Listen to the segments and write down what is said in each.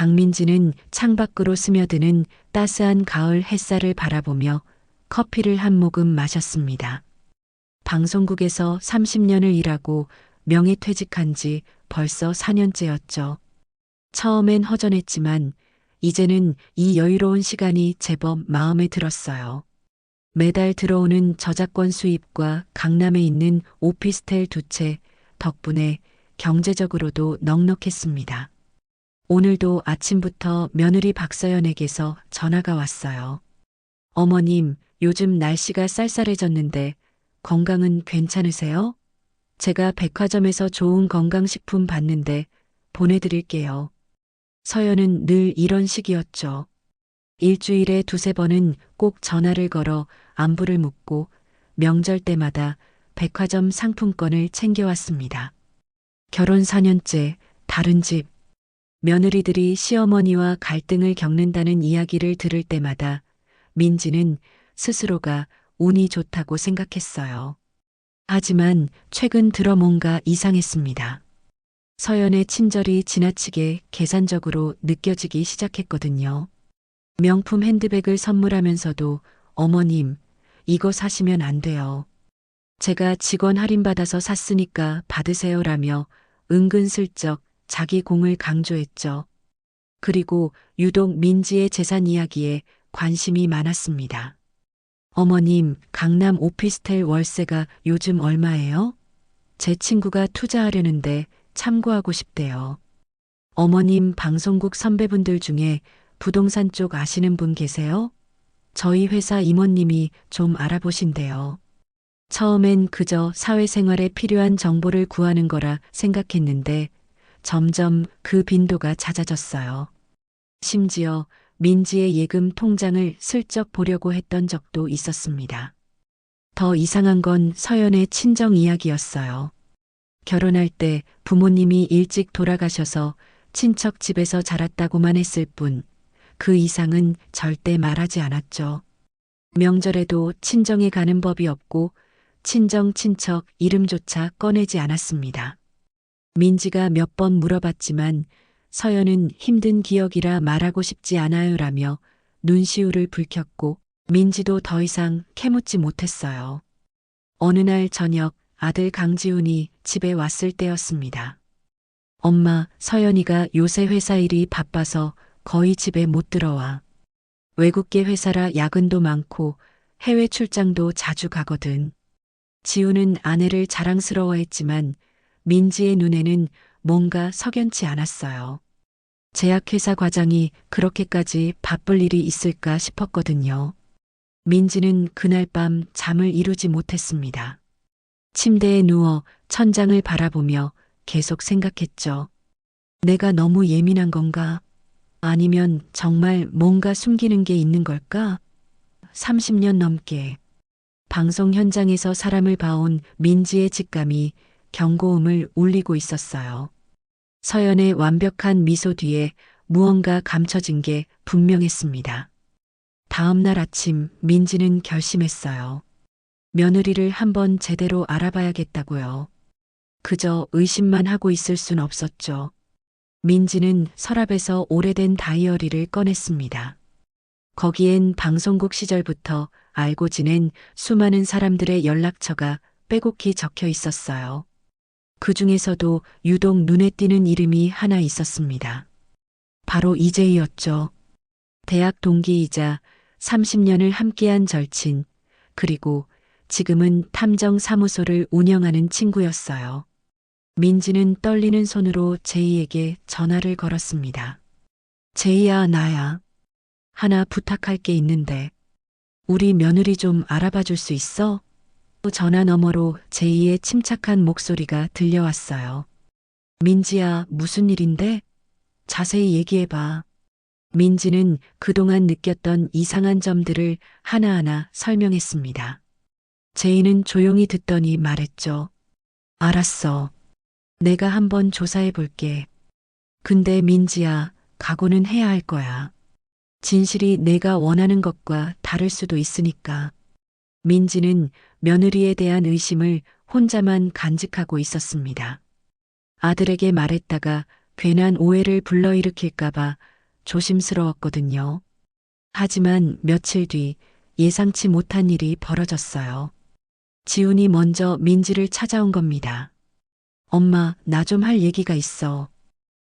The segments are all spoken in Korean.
강민지는 창밖으로 스며드는 따스한 가을 햇살을 바라보며 커피를 한 모금 마셨습니다. 방송국에서 30년을 일하고 명예퇴직한 지 벌써 4년째였죠. 처음엔 허전했지만 이제는 이 여유로운 시간이 제법 마음에 들었어요. 매달 들어오는 저작권 수입과 강남에 있는 오피스텔 2채 덕분에 경제적으로도 넉넉했습니다. 오늘도 아침부터 며느리 박서연에게서 전화가 왔어요. 어머님, 요즘 날씨가 쌀쌀해졌는데 건강은 괜찮으세요? 제가 백화점에서 좋은 건강식품 봤는데 보내드릴게요. 서연은 늘 이런 식이었죠. 일주일에 2~3번은 꼭 전화를 걸어 안부를 묻고 명절 때마다 백화점 상품권을 챙겨왔습니다. 결혼 4년째, 다른 집. 며느리들이 시어머니와 갈등을 겪는다는 이야기를 들을 때마다 민지는 스스로가 운이 좋다고 생각했어요. 하지만 최근 들어 뭔가 이상했습니다. 서연의 친절이 지나치게 계산적으로 느껴지기 시작했거든요. 명품 핸드백을 선물하면서도 어머님, 이거 사시면 안 돼요. 제가 직원 할인받아서 샀으니까 받으세요라며 은근슬쩍 자기 공을 강조했죠. 그리고 유독 민지의 재산 이야기에 관심이 많았습니다. 어머님, 강남 오피스텔 월세가 요즘 얼마예요? 제 친구가 투자하려는데 참고하고 싶대요. 어머님 방송국 선배분들 중에 부동산 쪽 아시는 분 계세요? 저희 회사 임원님이 좀 알아보신대요. 처음엔 그저 사회생활에 필요한 정보를 구하는 거라 생각했는데 점점 그 빈도가 잦아졌어요. 심지어 민지의 예금 통장을 슬쩍 보려고 했던 적도 있었습니다. 더 이상한 건 서연의 친정 이야기였어요. 결혼할 때 부모님이 일찍 돌아가셔서 친척 집에서 자랐다고만 했을 뿐, 그 이상은 절대 말하지 않았죠. 명절에도 친정에 가는 법이 없고 친척 이름조차 꺼내지 않았습니다. 민지가 몇 번 물어봤지만 서연은 힘든 기억이라 말하고 싶지 않아요라며 눈시울을 붉혔고 민지도 더 이상 캐묻지 못했어요. 어느 날 저녁 아들 강지훈이 집에 왔을 때였습니다. 엄마, 서연이가 요새 회사 일이 바빠서 거의 집에 못 들어와. 외국계 회사라 야근도 많고 해외 출장도 자주 가거든. 지우는 아내를 자랑스러워했지만 민지의 눈에는 뭔가 석연치 않았어요. 제약회사 과장이 그렇게까지 바쁠 일이 있을까 싶었거든요. 민지는 그날 밤 잠을 이루지 못했습니다. 침대에 누워 천장을 바라보며 계속 생각했죠. 내가 너무 예민한 건가? 아니면 정말 뭔가 숨기는 게 있는 걸까? 30년 넘게 방송 현장에서 사람을 봐온 민지의 직감이 경고음을 울리고 있었어요. 서연의 완벽한 미소 뒤에 무언가 감춰진 게 분명했습니다. 다음 날 아침 민지는 결심했어요. 며느리를 한번 제대로 알아봐야겠다고요. 그저 의심만 하고 있을 순 없었죠. 민지는 서랍에서 오래된 다이어리를 꺼냈습니다. 거기엔 방송국 시절부터 알고 지낸 수많은 사람들의 연락처가 빼곡히 적혀 있었어요. 그 중에서도 유독 눈에 띄는 이름이 하나 있었습니다. 바로 이재희였죠. 대학 동기이자 30년을 함께한 절친, 그리고 지금은 탐정사무소를 운영하는 친구였어요. 민지는 떨리는 손으로 제이에게 전화를 걸었습니다. 제이야, 나야. 하나 부탁할 게 있는데 우리 며느리 좀 알아봐 줄 수 있어? 전화 너머로 제이의 침착한 목소리가 들려왔어요. 민지야, 무슨 일인데? 자세히 얘기해봐. 민지는 그동안 느꼈던 이상한 점들을 하나하나 설명했습니다. 제이는 조용히 듣더니 말했죠. 알았어. 내가 한번 조사해 볼게. 근데 민지야, 각오는 해야 할 거야. 진실이 내가 원하는 것과 다를 수도 있으니까. 민지는 며느리에 대한 의심을 혼자만 간직하고 있었습니다. 아들에게 말했다가 괜한 오해를 불러일으킬까봐 조심스러웠거든요. 하지만 며칠 뒤 예상치 못한 일이 벌어졌어요. 지훈이 먼저 민지를 찾아온 겁니다. 엄마, 나 좀 할 얘기가 있어.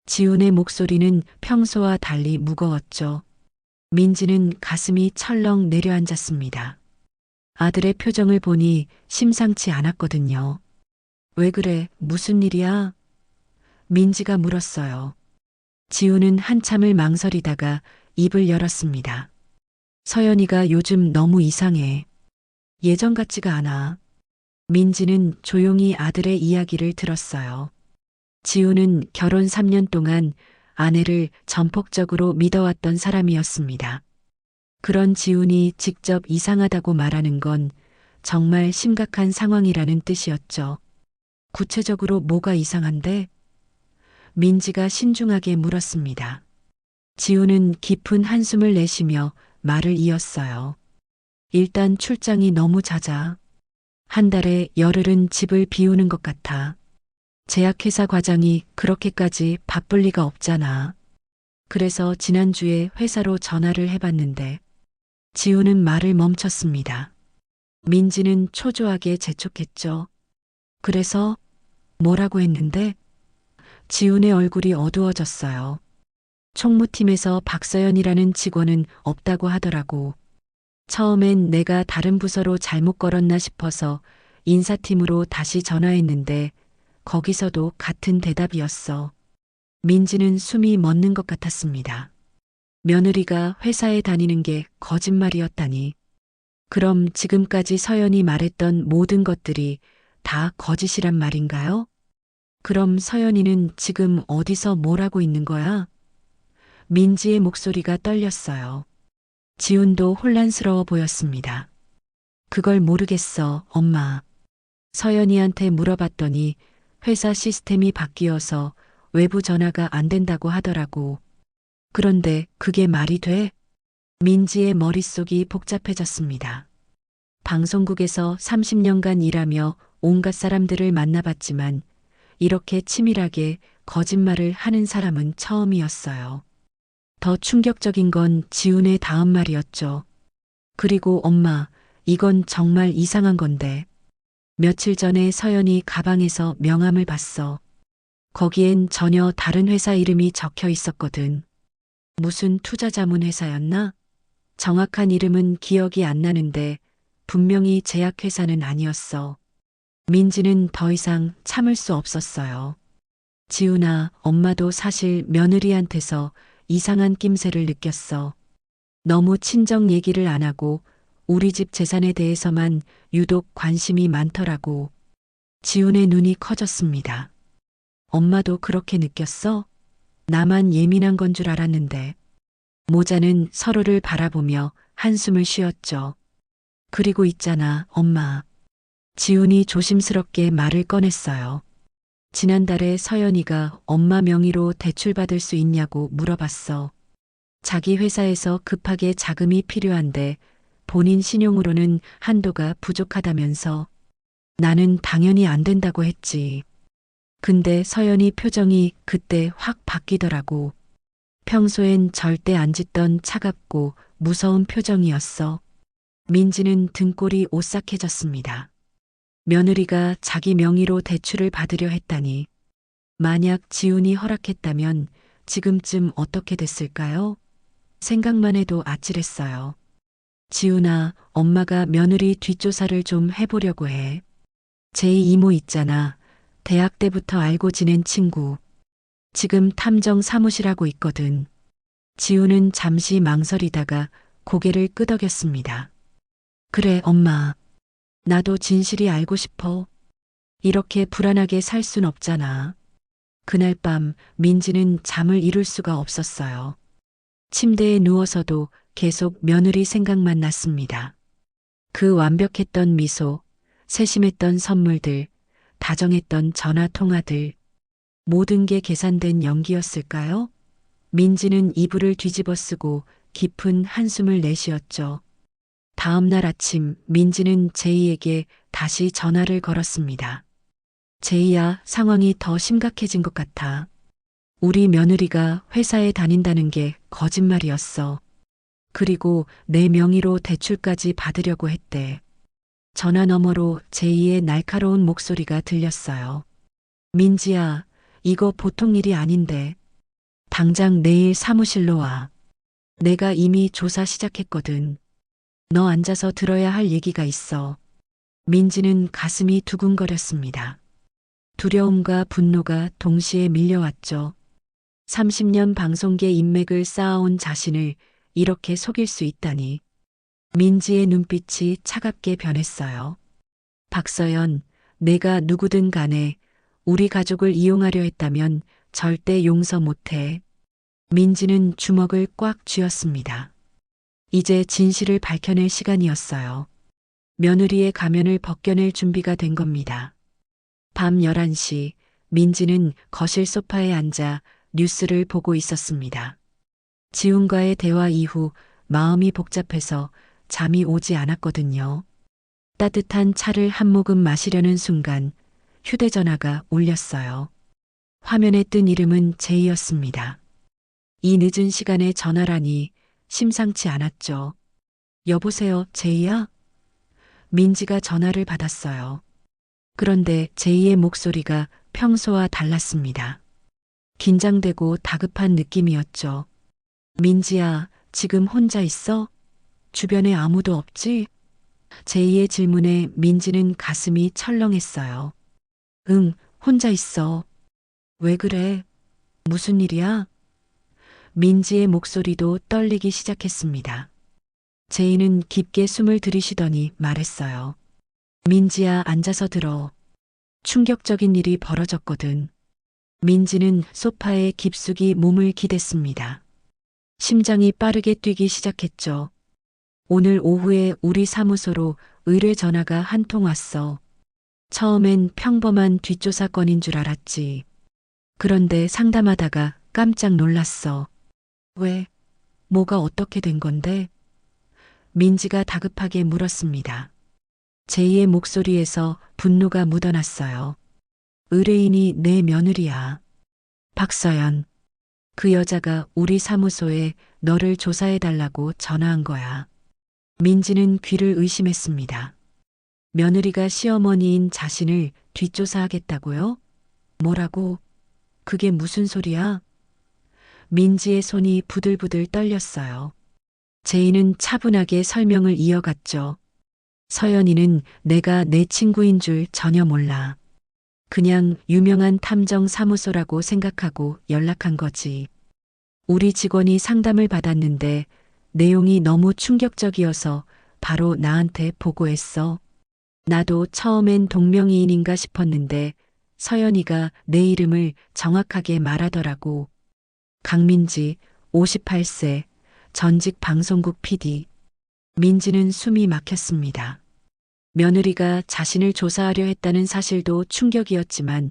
지훈의 목소리는 평소와 달리 무거웠죠. 민지는 가슴이 철렁 내려앉았습니다. 아들의 표정을 보니 심상치 않았거든요. 왜 그래? 무슨 일이야? 민지가 물었어요. 지훈은 한참을 망설이다가 입을 열었습니다. 서연이가 요즘 너무 이상해. 예전 같지가 않아. 민지는 조용히 아들의 이야기를 들었어요. 지훈은 결혼 3년 동안 아내를 전폭적으로 믿어왔던 사람이었습니다. 그런 지훈이 직접 이상하다고 말하는 건 정말 심각한 상황이라는 뜻이었죠. 구체적으로 뭐가 이상한데? 민지가 신중하게 물었습니다. 지훈은 깊은 한숨을 내쉬며 말을 이었어요. 일단 출장이 너무 잦아. 한 달에 열흘은 집을 비우는 것 같아. 제약회사 과장이 그렇게까지 바쁠 리가 없잖아. 그래서 지난주에 회사로 전화를 해봤는데 지훈은 말을 멈췄습니다. 민지는 초조하게 재촉했죠. 그래서 뭐라고 했는데? 지훈의 얼굴이 어두워졌어요. 총무팀에서 박서연이라는 직원은 없다고 하더라고. 처음엔 내가 다른 부서로 잘못 걸었나 싶어서 인사팀으로 다시 전화했는데 거기서도 같은 대답이었어. 민지는 숨이 멎는 것 같았습니다. 며느리가 회사에 다니는 게 거짓말이었다니. 그럼 지금까지 서연이 말했던 모든 것들이 다 거짓이란 말인가요? 그럼 서연이는 지금 어디서 뭘 하고 있는 거야? 민지의 목소리가 떨렸어요. 지훈도 혼란스러워 보였습니다. 그걸 모르겠어, 엄마. 서연이한테 물어봤더니 회사 시스템이 바뀌어서 외부 전화가 안 된다고 하더라고. 그런데 그게 말이 돼? 민지의 머릿속이 복잡해졌습니다. 방송국에서 30년간 일하며 온갖 사람들을 만나봤지만 이렇게 치밀하게 거짓말을 하는 사람은 처음이었어요. 더 충격적인 건 지훈의 다음 말이었죠. 그리고 엄마, 이건 정말 이상한 건데. 며칠 전에 서연이 가방에서 명함을 봤어. 거기엔 전혀 다른 회사 이름이 적혀 있었거든. 무슨 투자자문 회사였나? 정확한 이름은 기억이 안 나는데 분명히 제약회사는 아니었어. 민지는 더 이상 참을 수 없었어요. 지훈아, 엄마도 사실 며느리한테서 이상한 낌새를 느꼈어. 너무 친정 얘기를 안 하고 우리 집 재산에 대해서만 유독 관심이 많더라고. 지훈의 눈이 커졌습니다. 엄마도 그렇게 느꼈어? 나만 예민한 건 줄 알았는데. 모자는 서로를 바라보며 한숨을 쉬었죠. 그리고 있잖아, 엄마. 지훈이 조심스럽게 말을 꺼냈어요. 지난달에 서연이가 엄마 명의로 대출받을 수 있냐고 물어봤어. 자기 회사에서 급하게 자금이 필요한데 본인 신용으로는 한도가 부족하다면서. 나는 당연히 안 된다고 했지. 근데 서연이 표정이 그때 확 바뀌더라고. 평소엔 절대 안 짓던 차갑고 무서운 표정이었어. 민지는 등골이 오싹해졌습니다. 며느리가 자기 명의로 대출을 받으려 했다니. 만약 지훈이 허락했다면 지금쯤 어떻게 됐을까요? 생각만 해도 아찔했어요. 지훈아, 엄마가 며느리 뒷조사를 좀 해보려고 해. 제 이모 있잖아. 대학 때부터 알고 지낸 친구. 지금 탐정 사무실 하고 있거든. 지훈은 잠시 망설이다가 고개를 끄덕였습니다. 그래, 엄마. 나도 진실이 알고 싶어. 이렇게 불안하게 살 순 없잖아. 그날 밤 민지는 잠을 이룰 수가 없었어요. 침대에 누워서도 계속 며느리 생각만 났습니다. 그 완벽했던 미소, 세심했던 선물들, 다정했던 전화 통화들, 모든 게 계산된 연기였을까요? 민지는 이불을 뒤집어 쓰고 깊은 한숨을 내쉬었죠. 다음 날 아침 민지는 제이에게 다시 전화를 걸었습니다. 제이야, 상황이 더 심각해진 것 같아. 우리 며느리가 회사에 다닌다는 게 거짓말이었어. 그리고 내 명의로 대출까지 받으려고 했대. 전화 너머로 제2의 날카로운 목소리가 들렸어요. 민지야, 이거 보통 일이 아닌데. 당장 내일 사무실로 와. 내가 이미 조사 시작했거든. 너 앉아서 들어야 할 얘기가 있어. 민지는 가슴이 두근거렸습니다. 두려움과 분노가 동시에 밀려왔죠. 30년 방송계 인맥을 쌓아온 자신을 이렇게 속일 수 있다니. 민지의 눈빛이 차갑게 변했어요. 박서연, 내가 누구든 간에 우리 가족을 이용하려 했다면 절대 용서 못해. 민지는 주먹을 꽉 쥐었습니다. 이제 진실을 밝혀낼 시간이었어요. 며느리의 가면을 벗겨낼 준비가 된 겁니다. 밤 11시, 민지는 거실 소파에 앉아 뉴스를 보고 있었습니다. 지훈과의 대화 이후 마음이 복잡해서 잠이 오지 않았거든요. 따뜻한 차를 한 모금 마시려는 순간 휴대전화가 울렸어요. 화면에 뜬 이름은 제이였습니다. 이 늦은 시간에 전화라니 심상치 않았죠. 여보세요, 제이야? 민지가 전화를 받았어요. 그런데 제이의 목소리가 평소와 달랐습니다. 긴장되고 다급한 느낌이었죠. 민지야, 지금 혼자 있어? 주변에 아무도 없지? 제이의 질문에 민지는 가슴이 철렁했어요. 응, 혼자 있어. 왜 그래? 무슨 일이야? 민지의 목소리도 떨리기 시작했습니다. 제이는 깊게 숨을 들이쉬더니 말했어요. 민지야, 앉아서 들어. 충격적인 일이 벌어졌거든. 민지는 소파에 깊숙이 몸을 기댔습니다. 심장이 빠르게 뛰기 시작했죠. 오늘 오후에 우리 사무소로 의뢰 전화가 한 통 왔어. 처음엔 평범한 뒷조사 건인 줄 알았지. 그런데 상담하다가 깜짝 놀랐어. 왜? 뭐가 어떻게 된 건데? 민지가 다급하게 물었습니다. 제이의 목소리에서 분노가 묻어났어요. 의뢰인이 내 며느리야. 박서연. 그 여자가 우리 사무소에 너를 조사해달라고 전화한 거야. 민지는 귀를 의심했습니다. 며느리가 시어머니인 자신을 뒷조사하겠다고요? 뭐라고? 그게 무슨 소리야? 민지의 손이 부들부들 떨렸어요. 제이는 차분하게 설명을 이어갔죠. 서연이는 내가 내 친구인 줄 전혀 몰라. 그냥 유명한 탐정 사무소라고 생각하고 연락한 거지. 우리 직원이 상담을 받았는데 내용이 너무 충격적이어서 바로 나한테 보고했어. 나도 처음엔 동명이인인가 싶었는데 서연이가 내 이름을 정확하게 말하더라고. 강민지, 58세, 전직 방송국 PD. 민지는 숨이 막혔습니다. 며느리가 자신을 조사하려 했다는 사실도 충격이었지만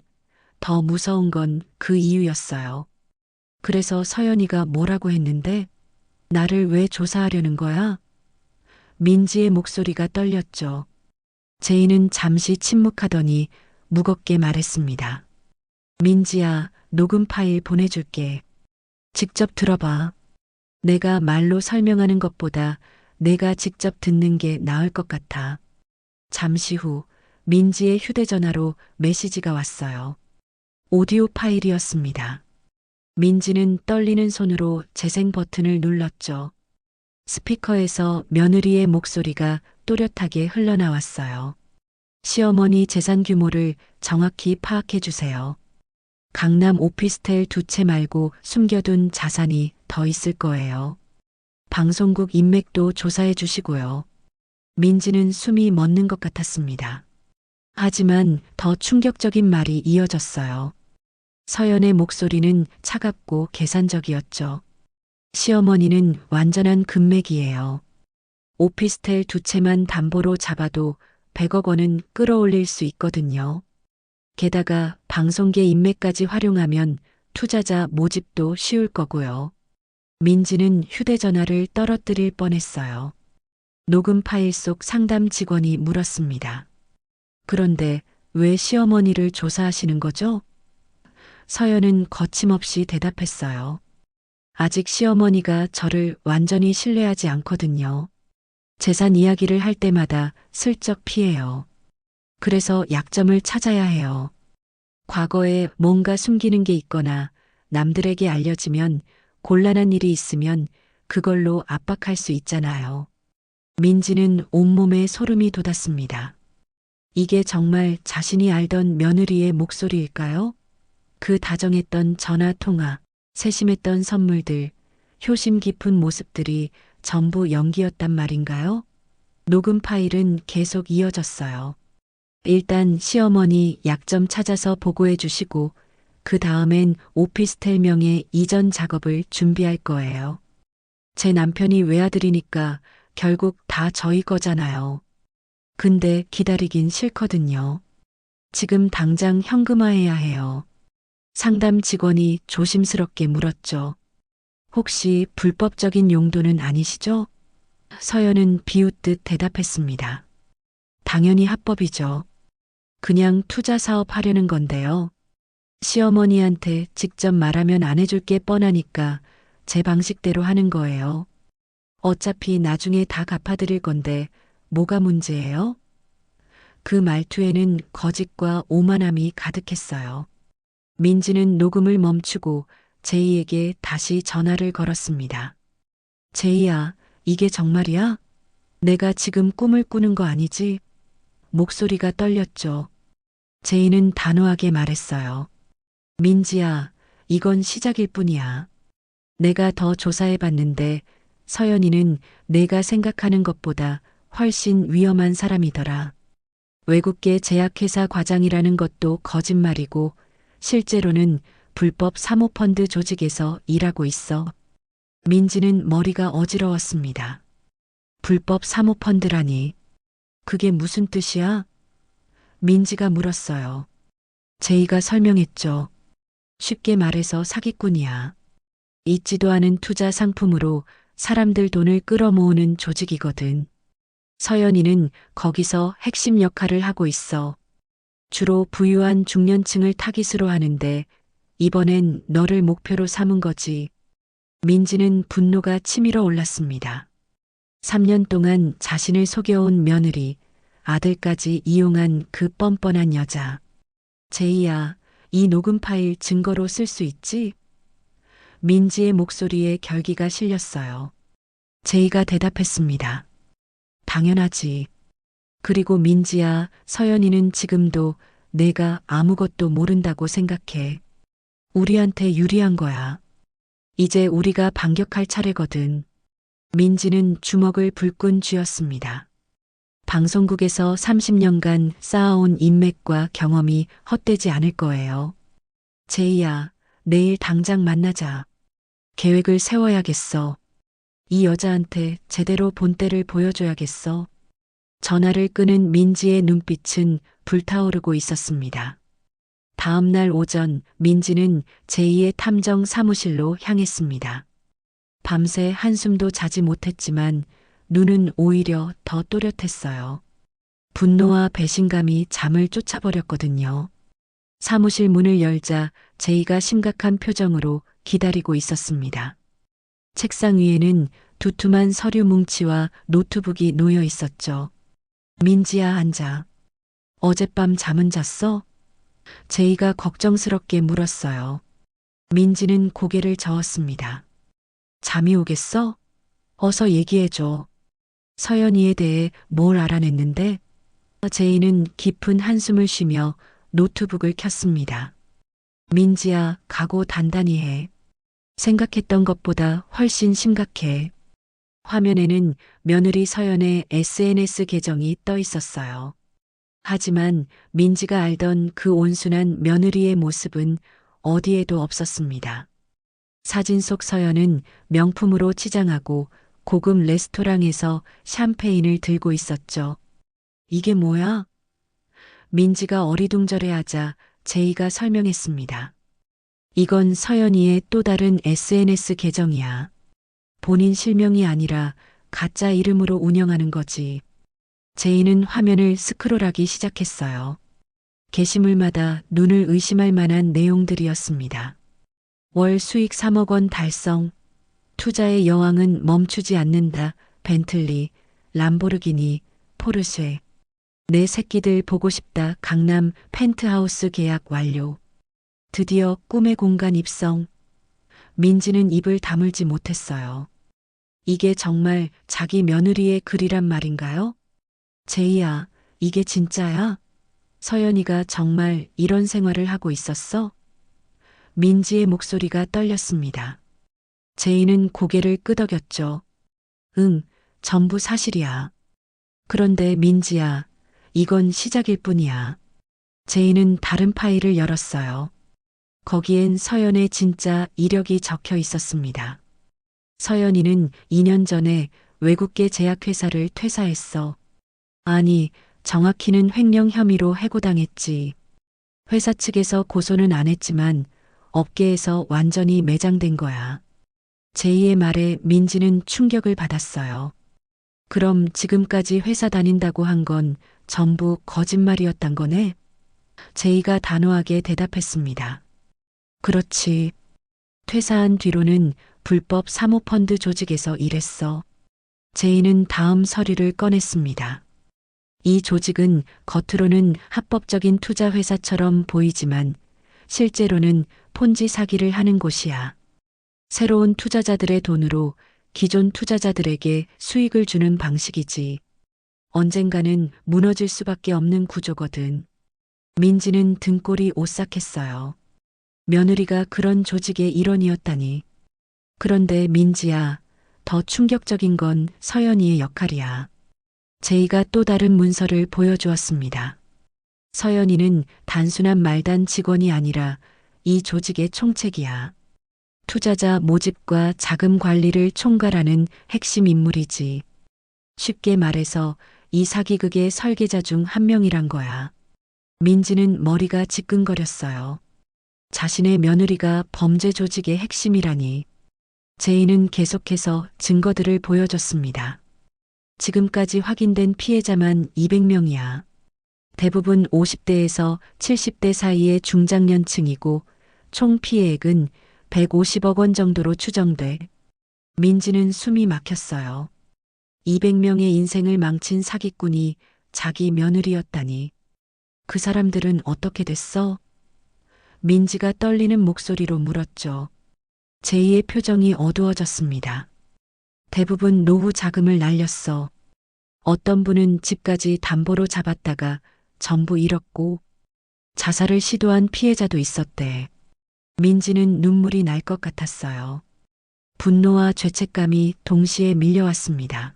더 무서운 건 그 이유였어요. 그래서 서연이가 뭐라고 했는데? 나를 왜 조사하려는 거야? 민지의 목소리가 떨렸죠. 제이는 잠시 침묵하더니 무겁게 말했습니다. 민지야, 녹음 파일 보내줄게. 직접 들어봐. 내가 말로 설명하는 것보다 내가 직접 듣는 게 나을 것 같아. 잠시 후 민지의 휴대전화로 메시지가 왔어요. 오디오 파일이었습니다. 민지는 떨리는 손으로 재생 버튼을 눌렀죠. 스피커에서 며느리의 목소리가 또렷하게 흘러나왔어요. 시어머니 재산 규모를 정확히 파악해 주세요. 강남 오피스텔 2채 말고 숨겨둔 자산이 더 있을 거예요. 방송국 인맥도 조사해 주시고요. 민지는 숨이 멎는 것 같았습니다. 하지만 더 충격적인 말이 이어졌어요. 서연의 목소리는 차갑고 계산적이었죠. 시어머니는 완전한 금맥이에요. 오피스텔 2채만 담보로 잡아도 100억 원은 끌어올릴 수 있거든요. 게다가 방송계 인맥까지 활용하면 투자자 모집도 쉬울 거고요. 민지는 휴대전화를 떨어뜨릴 뻔했어요. 녹음 파일 속 상담 직원이 물었습니다. 그런데 왜 시어머니를 조사하시는 거죠? 서연은 거침없이 대답했어요. 아직 시어머니가 저를 완전히 신뢰하지 않거든요. 재산 이야기를 할 때마다 슬쩍 피해요. 그래서 약점을 찾아야 해요. 과거에 뭔가 숨기는 게 있거나 남들에게 알려지면 곤란한 일이 있으면 그걸로 압박할 수 있잖아요. 민지는 온몸에 소름이 돋았습니다. 이게 정말 자신이 알던 며느리의 목소리일까요? 그 다정했던 전화 통화, 세심했던 선물들, 효심 깊은 모습들이 전부 연기였단 말인가요? 녹음 파일은 계속 이어졌어요. 일단 시어머니 약점 찾아서 보고해 주시고 그 다음엔 오피스텔 명의 이전 작업을 준비할 거예요. 제 남편이 외아들이니까 결국 다 저희 거잖아요. 근데 기다리긴 싫거든요. 지금 당장 현금화해야 해요. 상담 직원이 조심스럽게 물었죠. 혹시 불법적인 용도는 아니시죠? 서연은 비웃듯 대답했습니다. 당연히 합법이죠. 그냥 투자 사업 하려는 건데요. 시어머니한테 직접 말하면 안 해줄 게 뻔하니까 제 방식대로 하는 거예요. 어차피 나중에 다 갚아드릴 건데 뭐가 문제예요? 그 말투에는 거짓과 오만함이 가득했어요. 민지는 녹음을 멈추고 제이에게 다시 전화를 걸었습니다. 제이야, 이게 정말이야? 내가 지금 꿈을 꾸는 거 아니지? 목소리가 떨렸죠. 제이는 단호하게 말했어요. 민지야, 이건 시작일 뿐이야. 내가 더 조사해 봤는데 서연이는 내가 생각하는 것보다 훨씬 위험한 사람이더라. 외국계 제약회사 과장이라는 것도 거짓말이고 실제로는 불법 사모펀드 조직에서 일하고 있어. 민지는 머리가 어지러웠습니다. 불법 사모펀드라니. 그게 무슨 뜻이야? 민지가 물었어요. 제이가 설명했죠. 쉽게 말해서 사기꾼이야. 있지도 않은 투자 상품으로 사람들 돈을 끌어모으는 조직이거든. 서연이는 거기서 핵심 역할을 하고 있어. 주로 부유한 중년층을 타깃으로 하는데 이번엔 너를 목표로 삼은 거지. 민지는 분노가 치밀어 올랐습니다. 3년 동안 자신을 속여온 며느리, 아들까지 이용한 그 뻔뻔한 여자. 제이야, 이 녹음 파일 증거로 쓸 수 있지? 민지의 목소리에 결기가 실렸어요. 제이가 대답했습니다. 당연하지. 그리고 민지야, 서연이는 지금도 내가 아무것도 모른다고 생각해. 우리한테 유리한 거야. 이제 우리가 반격할 차례거든. 민지는 주먹을 불끈 쥐었습니다. 방송국에서 30년간 쌓아온 인맥과 경험이 헛되지 않을 거예요. 제이야, 내일 당장 만나자. 계획을 세워야겠어. 이 여자한테 제대로 본때를 보여줘야겠어. 전화를 끄는 민지의 눈빛은 불타오르고 있었습니다. 다음 날 오전 민지는 제2의 탐정 사무실로 향했습니다. 밤새 한숨도 자지 못했지만 눈은 오히려 더 또렷했어요. 분노와 배신감이 잠을 쫓아버렸거든요. 사무실 문을 열자 제이가 심각한 표정으로 기다리고 있었습니다. 책상 위에는 두툼한 서류 뭉치와 노트북이 놓여 있었죠. 민지야, 앉아. 어젯밤 잠은 잤어? 제이가 걱정스럽게 물었어요. 민지는 고개를 저었습니다. 잠이 오겠어? 어서 얘기해줘. 서연이에 대해 뭘 알아냈는데? 제이는 깊은 한숨을 쉬며 노트북을 켰습니다. 민지야, 각오 단단히 해. 생각했던 것보다 훨씬 심각해. 화면에는 며느리 서연의 SNS 계정이 떠 있었어요. 하지만 민지가 알던 그 온순한 며느리의 모습은 어디에도 없었습니다. 사진 속 서연은 명품으로 치장하고 고급 레스토랑에서 샴페인을 들고 있었죠. 이게 뭐야? 민지가 어리둥절해하자 제이가 설명했습니다. 이건 서연이의 또 다른 SNS 계정이야. 본인 실명이 아니라 가짜 이름으로 운영하는 거지. 제이는 화면을 스크롤하기 시작했어요. 게시물마다 눈을 의심할 만한 내용들이었습니다. 월 수익 3억 원 달성, 투자의 여왕은 멈추지 않는다, 벤틀리, 람보르기니, 포르쉐. 내 새끼들 보고 싶다, 강남 펜트하우스 계약 완료. 드디어 꿈의 공간 입성. 민지는 입을 다물지 못했어요. 이게 정말 자기 며느리의 글이란 말인가요? 제이야, 이게 진짜야? 서연이가 정말 이런 생활을 하고 있었어? 민지의 목소리가 떨렸습니다. 제이는 고개를 끄덕였죠. 응, 전부 사실이야. 그런데 민지야, 이건 시작일 뿐이야. 제이는 다른 파일을 열었어요. 거기엔 서연의 진짜 이력이 적혀 있었습니다. 서연이는 2년 전에 외국계 제약회사를 퇴사했어. 아니, 정확히는 횡령 혐의로 해고당했지. 회사 측에서 고소는 안 했지만 업계에서 완전히 매장된 거야. 제이의 말에 민지는 충격을 받았어요. 그럼 지금까지 회사 다닌다고 한 건 전부 거짓말이었단 거네? 제이가 단호하게 대답했습니다. 그렇지. 퇴사한 뒤로는 불법 사모펀드 조직에서 일했어. 제이는 다음 서류를 꺼냈습니다. 이 조직은 겉으로는 합법적인 투자 회사처럼 보이지만 실제로는 폰지 사기를 하는 곳이야. 새로운 투자자들의 돈으로 기존 투자자들에게 수익을 주는 방식이지. 언젠가는 무너질 수밖에 없는 구조거든. 민지는 등골이 오싹했어요. 며느리가 그런 조직의 일원이었다니. 그런데 민지야, 더 충격적인 건 서연이의 역할이야. 제이가 또 다른 문서를 보여주었습니다. 서연이는 단순한 말단 직원이 아니라 이 조직의 총책이야. 투자자 모집과 자금 관리를 총괄하는 핵심 인물이지. 쉽게 말해서 이 사기극의 설계자 중 한 명이란 거야. 민지는 머리가 지끈거렸어요. 자신의 며느리가 범죄 조직의 핵심이라니. 제이는 계속해서 증거들을 보여줬습니다. 지금까지 확인된 피해자만 200명이야. 대부분 50대에서 70대 사이의 중장년층이고 총 피해액은 150억 원 정도로 추정돼. 민지는 숨이 막혔어요. 200명의 인생을 망친 사기꾼이 자기 며느리였다니. 그 사람들은 어떻게 됐어? 민지가 떨리는 목소리로 물었죠. 제이의 표정이 어두워졌습니다. 대부분 노후 자금을 날렸어. 어떤 분은 집까지 담보로 잡았다가 전부 잃었고 자살을 시도한 피해자도 있었대. 민지는 눈물이 날 것 같았어요. 분노와 죄책감이 동시에 밀려왔습니다.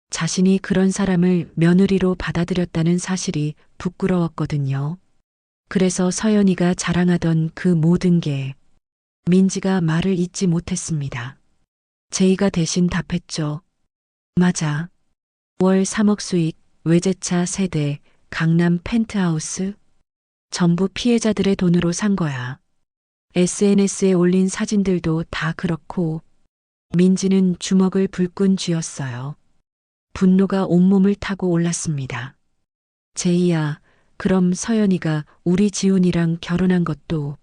자신이 그런 사람을 며느리로 받아들였다는 사실이 부끄러웠거든요. 그래서 서연이가 자랑하던 그 모든 게 민지가 말을 잇지 못했습니다. 제이가 대신 답했죠. 맞아. 월 3억 수익, 외제차 세대, 강남 펜트하우스. 전부 피해자들의 돈으로 산 거야. SNS에 올린 사진들도 다 그렇고. 민지는 주먹을 불끈 쥐었어요. 분노가 온몸을 타고 올랐습니다. 제이야, 그럼 서연이가 우리 지훈이랑 결혼한 것도.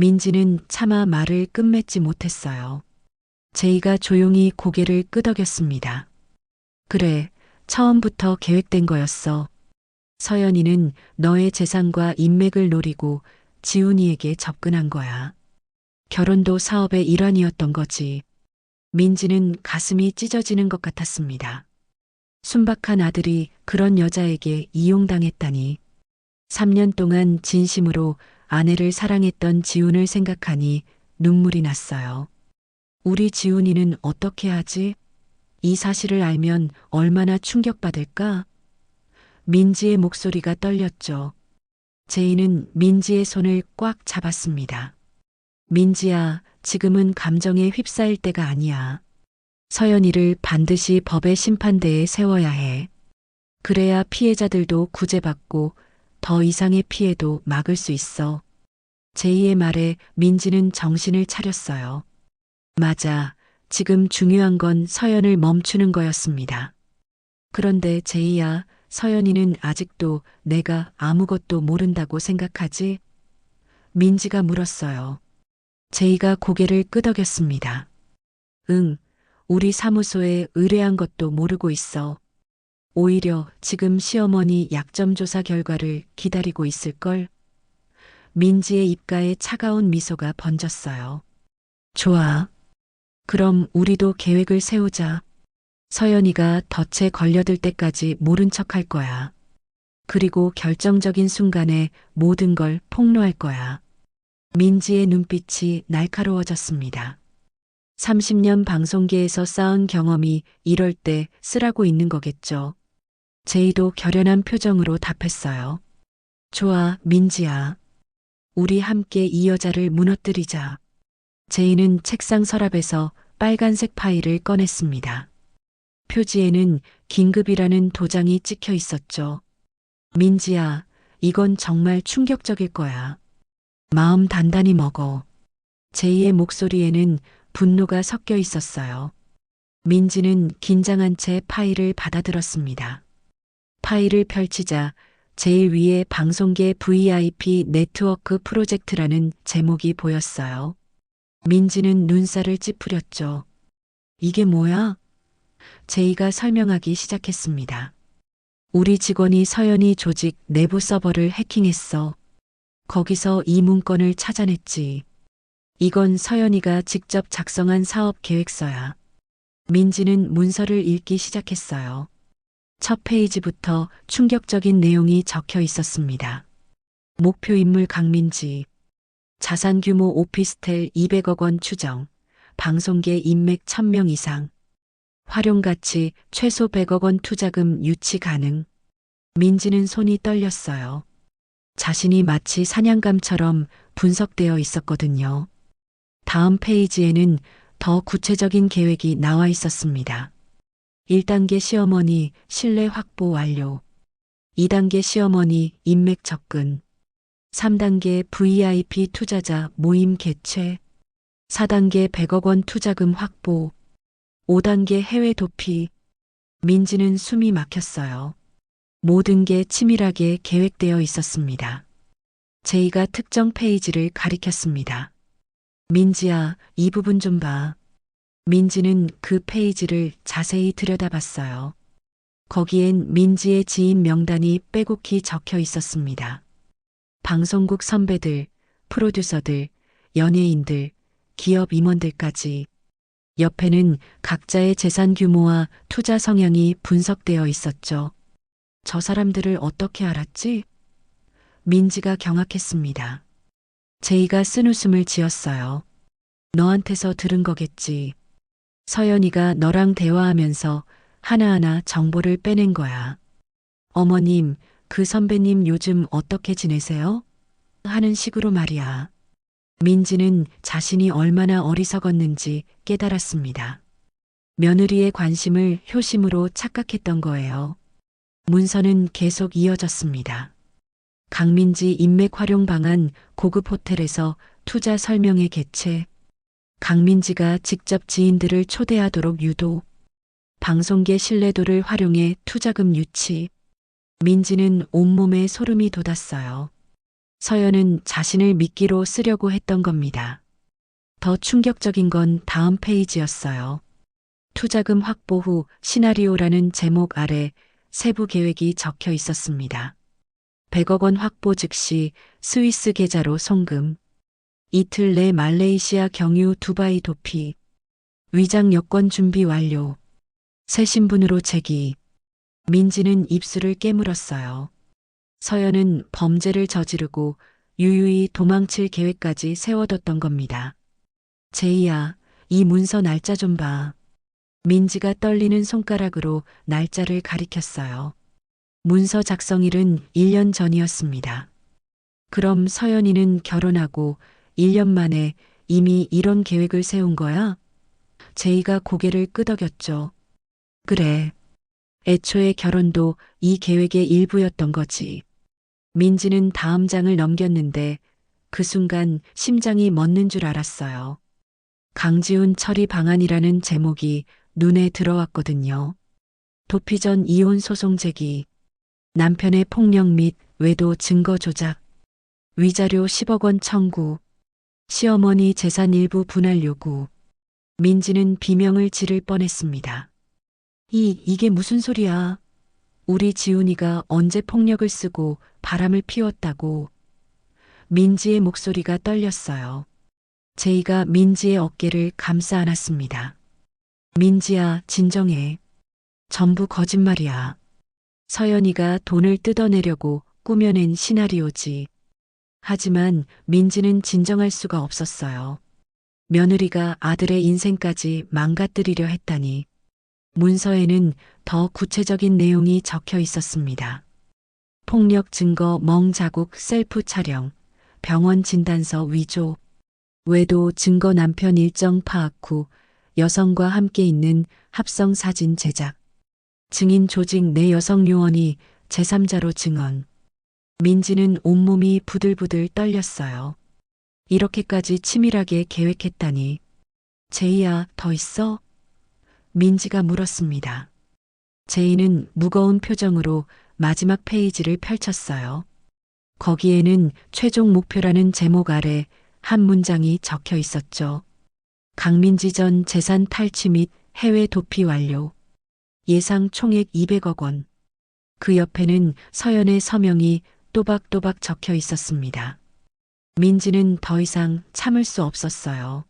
민지는 차마 말을 끝맺지 못했어요. 제이가 조용히 고개를 끄덕였습니다. 그래, 처음부터 계획된 거였어. 서연이는 너의 재산과 인맥을 노리고 지훈이에게 접근한 거야. 결혼도 사업의 일환이었던 거지. 민지는 가슴이 찢어지는 것 같았습니다. 순박한 아들이 그런 여자에게 이용당했다니. 3년 동안 진심으로 아내를 사랑했던 지훈을 생각하니 눈물이 났어요. 우리 지훈이는 어떻게 하지? 이 사실을 알면 얼마나 충격받을까? 민지의 목소리가 떨렸죠. 제이는 민지의 손을 꽉 잡았습니다. 민지야, 지금은 감정에 휩싸일 때가 아니야. 서연이를 반드시 법의 심판대에 세워야 해. 그래야 피해자들도 구제받고 더 이상의 피해도 막을 수 있어. 제이의 말에 민지는 정신을 차렸어요. 맞아. 지금 중요한 건 서연을 멈추는 거였습니다. 그런데 제이야, 서연이는 아직도 내가 아무것도 모른다고 생각하지? 민지가 물었어요. 제이가 고개를 끄덕였습니다. 응, 우리 사무소에 의뢰한 것도 모르고 있어. 오히려 지금 시어머니 약점 조사 결과를 기다리고 있을걸? 민지의 입가에 차가운 미소가 번졌어요. 좋아. 그럼 우리도 계획을 세우자. 서연이가 덫에 걸려들 때까지 모른 척 할 거야. 그리고 결정적인 순간에 모든 걸 폭로할 거야. 민지의 눈빛이 날카로워졌습니다. 30년 방송계에서 쌓은 경험이 이럴 때 쓰라고 있는 거겠죠. 제이도 결연한 표정으로 답했어요. 좋아, 민지야. 우리 함께 이 여자를 무너뜨리자. 제이는 책상 서랍에서 빨간색 파일을 꺼냈습니다. 표지에는 긴급이라는 도장이 찍혀 있었죠. 민지야, 이건 정말 충격적일 거야. 마음 단단히 먹어. 제이의 목소리에는 분노가 섞여 있었어요. 민지는 긴장한 채 파일을 받아들었습니다. 파일을 펼치자 제일 위에 방송계 VIP 네트워크 프로젝트라는 제목이 보였어요. 민지는 눈살을 찌푸렸죠. 이게 뭐야? 제이가 설명하기 시작했습니다. 우리 직원이 서연이 조직 내부 서버를 해킹했어. 거기서 이 문건을 찾아냈지. 이건 서연이가 직접 작성한 사업 계획서야. 민지는 문서를 읽기 시작했어요. 첫 페이지부터 충격적인 내용이 적혀 있었습니다. 목표 인물 강민지. 자산 규모 오피스텔 200억 원 추정. 방송계 인맥 1000명 이상. 활용 가치 최소 100억 원 투자금 유치 가능. 민지는 손이 떨렸어요. 자신이 마치 사냥감처럼 분석되어 있었거든요. 다음 페이지에는 더 구체적인 계획이 나와 있었습니다. 1단계 시어머니 신뢰 확보 완료. 2단계 시어머니 인맥 접근. 3단계 VIP 투자자 모임 개최. 4단계 100억 원 투자금 확보. 5단계 해외 도피. 민지는 숨이 막혔어요. 모든 게 치밀하게 계획되어 있었습니다. 제이가 특정 페이지를 가리켰습니다. 민지야, 이 부분 좀 봐. 민지는 그 페이지를 자세히 들여다봤어요. 거기엔 민지의 지인 명단이 빼곡히 적혀 있었습니다. 방송국 선배들, 프로듀서들, 연예인들, 기업 임원들까지. 옆에는 각자의 재산 규모와 투자 성향이 분석되어 있었죠. 저 사람들을 어떻게 알았지? 민지가 경악했습니다. 제이가 쓴웃음을 지었어요. 너한테서 들은 거겠지. 서연이가 너랑 대화하면서 하나하나 정보를 빼낸 거야. 어머님, 그 선배님 요즘 어떻게 지내세요? 하는 식으로 말이야. 민지는 자신이 얼마나 어리석었는지 깨달았습니다. 며느리의 관심을 효심으로 착각했던 거예요. 문서는 계속 이어졌습니다. 강민지 인맥 활용 방안 고급 호텔에서 투자 설명회 개최. 강민지가 직접 지인들을 초대하도록 유도. 방송계 신뢰도를 활용해 투자금 유치. 민지는 온몸에 소름이 돋았어요. 서연은 자신을 미끼로 쓰려고 했던 겁니다. 더 충격적인 건 다음 페이지였어요. 투자금 확보 후 시나리오라는 제목 아래 세부 계획이 적혀 있었습니다. 100억 원 확보 즉시 스위스 계좌로 송금. 이틀 내 말레이시아 경유 두바이 도피. 위장 여권 준비 완료. 새 신분으로 재기. 민지는 입술을 깨물었어요. 서연은 범죄를 저지르고 유유히 도망칠 계획까지 세워뒀던 겁니다. 제이야, 이 문서 날짜 좀 봐. 민지가 떨리는 손가락으로 날짜를 가리켰어요. 문서 작성일은 1년 전이었습니다. 그럼 서연이는 결혼하고 1년 만에 이미 이런 계획을 세운 거야? 제이가 고개를 끄덕였죠. 그래. 애초에 결혼도 이 계획의 일부였던 거지. 민지는 다음 장을 넘겼는데 그 순간 심장이 멎는 줄 알았어요. 강지훈 처리 방안이라는 제목이 눈에 들어왔거든요. 도피 전 이혼 소송 제기. 남편의 폭력 및 외도 증거 조작, 위자료 10억 원 청구, 시어머니 재산 일부 분할 요구. 민지는 비명을 지를 뻔했습니다. 이게 무슨 소리야? 우리 지훈이가 언제 폭력을 쓰고 바람을 피웠다고. 민지의 목소리가 떨렸어요. 제이가 민지의 어깨를 감싸 안았습니다. 민지야, 진정해. 전부 거짓말이야. 서연이가 돈을 뜯어내려고 꾸며낸 시나리오지. 하지만 민지는 진정할 수가 없었어요. 며느리가 아들의 인생까지 망가뜨리려 했다니. 문서에는 더 구체적인 내용이 적혀 있었습니다. 폭력 증거 멍자국 셀프 촬영, 병원 진단서 위조, 외도 증거 남편 일정 파악 후 여성과 함께 있는 합성 사진 제작, 증인 조직 내 여성 요원이 제3자로 증언. 민지는 온몸이 부들부들 떨렸어요. 이렇게까지 치밀하게 계획했다니. 제이야, 더 있어? 민지가 물었습니다. 제이는 무거운 표정으로 마지막 페이지를 펼쳤어요. 거기에는 최종 목표라는 제목 아래 한 문장이 적혀 있었죠. 강민지 전 재산 탈취 및 해외 도피 완료. 예상 총액 200억 원. 그 옆에는 서연의 서명이 또박또박 적혀 있었습니다. 민지는 더 이상 참을 수 없었어요.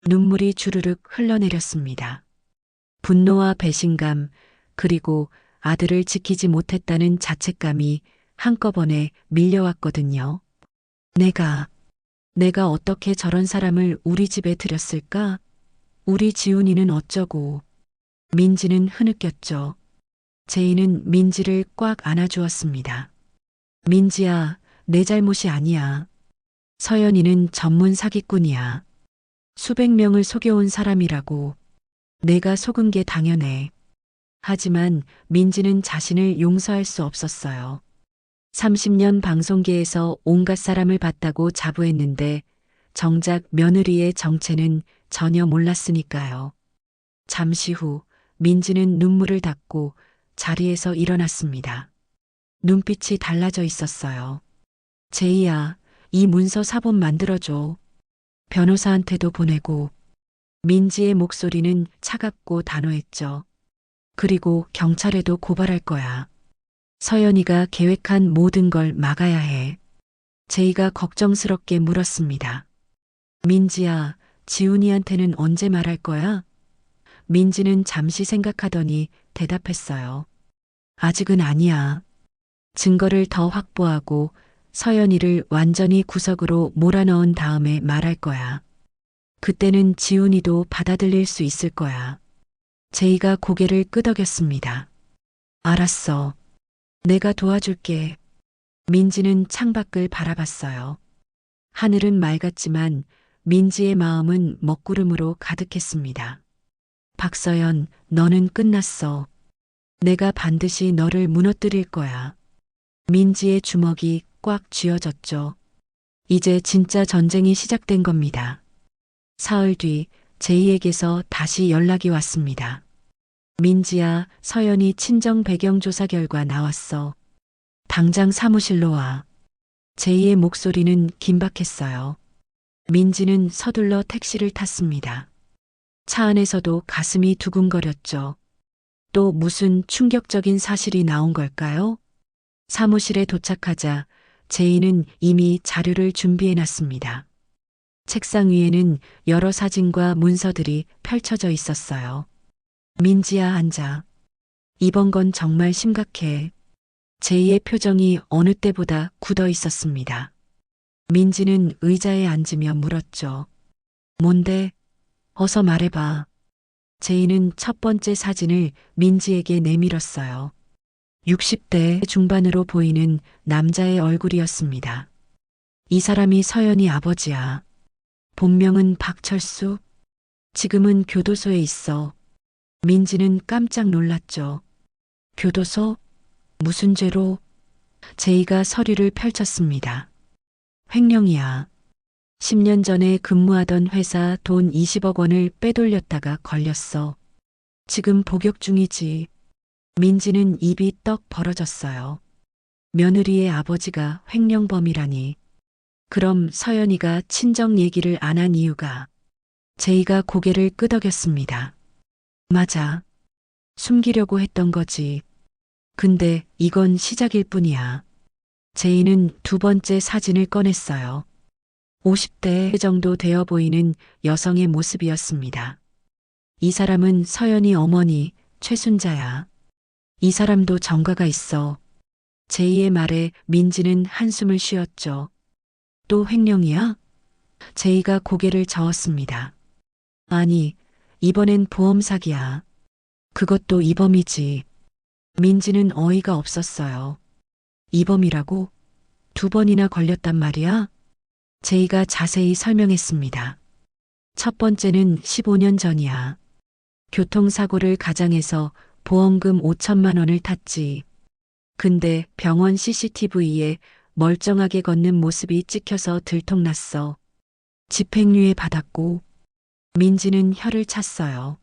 눈물이 주르륵 흘러내렸습니다. 분노와 배신감, 그리고 아들을 지키지 못했다는 자책감이 한꺼번에 밀려왔거든요. 내가 어떻게 저런 사람을 우리 집에 들였을까? 우리 지훈이는 어쩌고. 민지는 흐느꼈죠. 제이는 민지를 꽉 안아주었습니다. 민지야, 내 잘못이 아니야. 서연이는 전문 사기꾼이야. 수백 명을 속여온 사람이라고. 내가 속은 게 당연해. 하지만 민지는 자신을 용서할 수 없었어요. 30년 방송계에서 온갖 사람을 봤다고 자부했는데 정작 며느리의 정체는 전혀 몰랐으니까요. 잠시 후 민지는 눈물을 닦고 자리에서 일어났습니다. 눈빛이 달라져 있었어요. 제이야, 이 문서 사본 만들어줘. 변호사한테도 보내고. 민지의 목소리는 차갑고 단호했죠. 그리고 경찰에도 고발할 거야. 서연이가 계획한 모든 걸 막아야 해. 제이가 걱정스럽게 물었습니다. 민지야, 지훈이한테는 언제 말할 거야? 민지는 잠시 생각하더니 대답했어요. 아직은 아니야. 증거를 더 확보하고 서연이를 완전히 구석으로 몰아넣은 다음에 말할 거야. 그때는 지훈이도 받아들일 수 있을 거야. 제이가 고개를 끄덕였습니다. 알았어. 내가 도와줄게. 민지는 창밖을 바라봤어요. 하늘은 맑았지만 민지의 마음은 먹구름으로 가득했습니다. 박서연, 너는 끝났어. 내가 반드시 너를 무너뜨릴 거야. 민지의 주먹이 꽉 쥐어졌죠. 이제 진짜 전쟁이 시작된 겁니다. 사흘 뒤 제이에게서 다시 연락이 왔습니다. 민지야, 서연이 친정 배경 조사 결과 나왔어. 당장 사무실로 와. 제이의 목소리는 긴박했어요. 민지는 서둘러 택시를 탔습니다. 차 안에서도 가슴이 두근거렸죠. 또 무슨 충격적인 사실이 나온 걸까요? 사무실에 도착하자 제이는 이미 자료를 준비해 놨습니다. 책상 위에는 여러 사진과 문서들이 펼쳐져 있었어요. 민지야, 앉아. 이번 건 정말 심각해. 제이의 표정이 어느 때보다 굳어 있었습니다. 민지는 의자에 앉으며 물었죠. 뭔데? 어서 말해봐. 제이는 첫 번째 사진을 민지에게 내밀었어요. 60대 중반으로 보이는 남자의 얼굴이었습니다. 이 사람이 서연이 아버지야. 본명은 박철수. 지금은 교도소에 있어. 민지는 깜짝 놀랐죠. 교도소? 무슨 죄로? 제이가 서류를 펼쳤습니다. 횡령이야. 10년 전에 근무하던 회사 돈 20억 원을 빼돌렸다가 걸렸어. 지금 복역 중이지. 민지는 입이 떡 벌어졌어요. 며느리의 아버지가 횡령범이라니. 그럼 서연이가 친정 얘기를 안 한 이유가? 제이가 고개를 끄덕였습니다. 맞아. 숨기려고 했던 거지. 근데 이건 시작일 뿐이야. 제이는 두 번째 사진을 꺼냈어요. 50대 정도 되어 보이는 여성의 모습이었습니다. 이 사람은 서연이 어머니 최순자야. 이 사람도 정가가 있어. 제이의 말에 민지는 한숨을 쉬었죠. 또 횡령이야? 제이가 고개를 저었습니다. 아니, 이번엔 보험 사기야. 그것도 이범이지. 민지는 어이가 없었어요. 이범이라고? 두 번이나 걸렸단 말이야? 제이가 자세히 설명했습니다. 첫 번째는 15년 전이야. 교통사고를 가장해서 보험금 5천만 원을 탔지. 근데 병원 CCTV에 멀쩡하게 걷는 모습이 찍혀서 들통났어. 집행유예 받았고. 민지는 혀를 찼어요.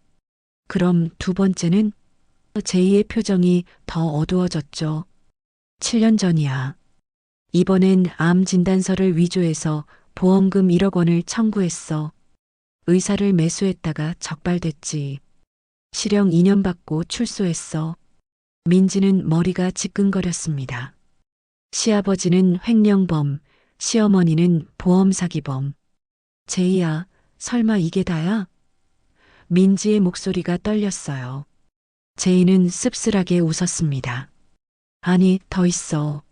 그럼 두 번째는? 제이의 표정이 더 어두워졌죠. 7년 전이야. 이번엔 암 진단서를 위조해서 보험금 1억 원을 청구했어. 의사를 매수했다가 적발됐지. 실형 2년 받고 출소했어. 민지는 머리가 지끈거렸습니다. 시아버지는 횡령범, 시어머니는 보험 사기범. 제이야, 설마 이게 다야? 민지의 목소리가 떨렸어요. 제이는 씁쓸하게 웃었습니다. 아니, 더 있어.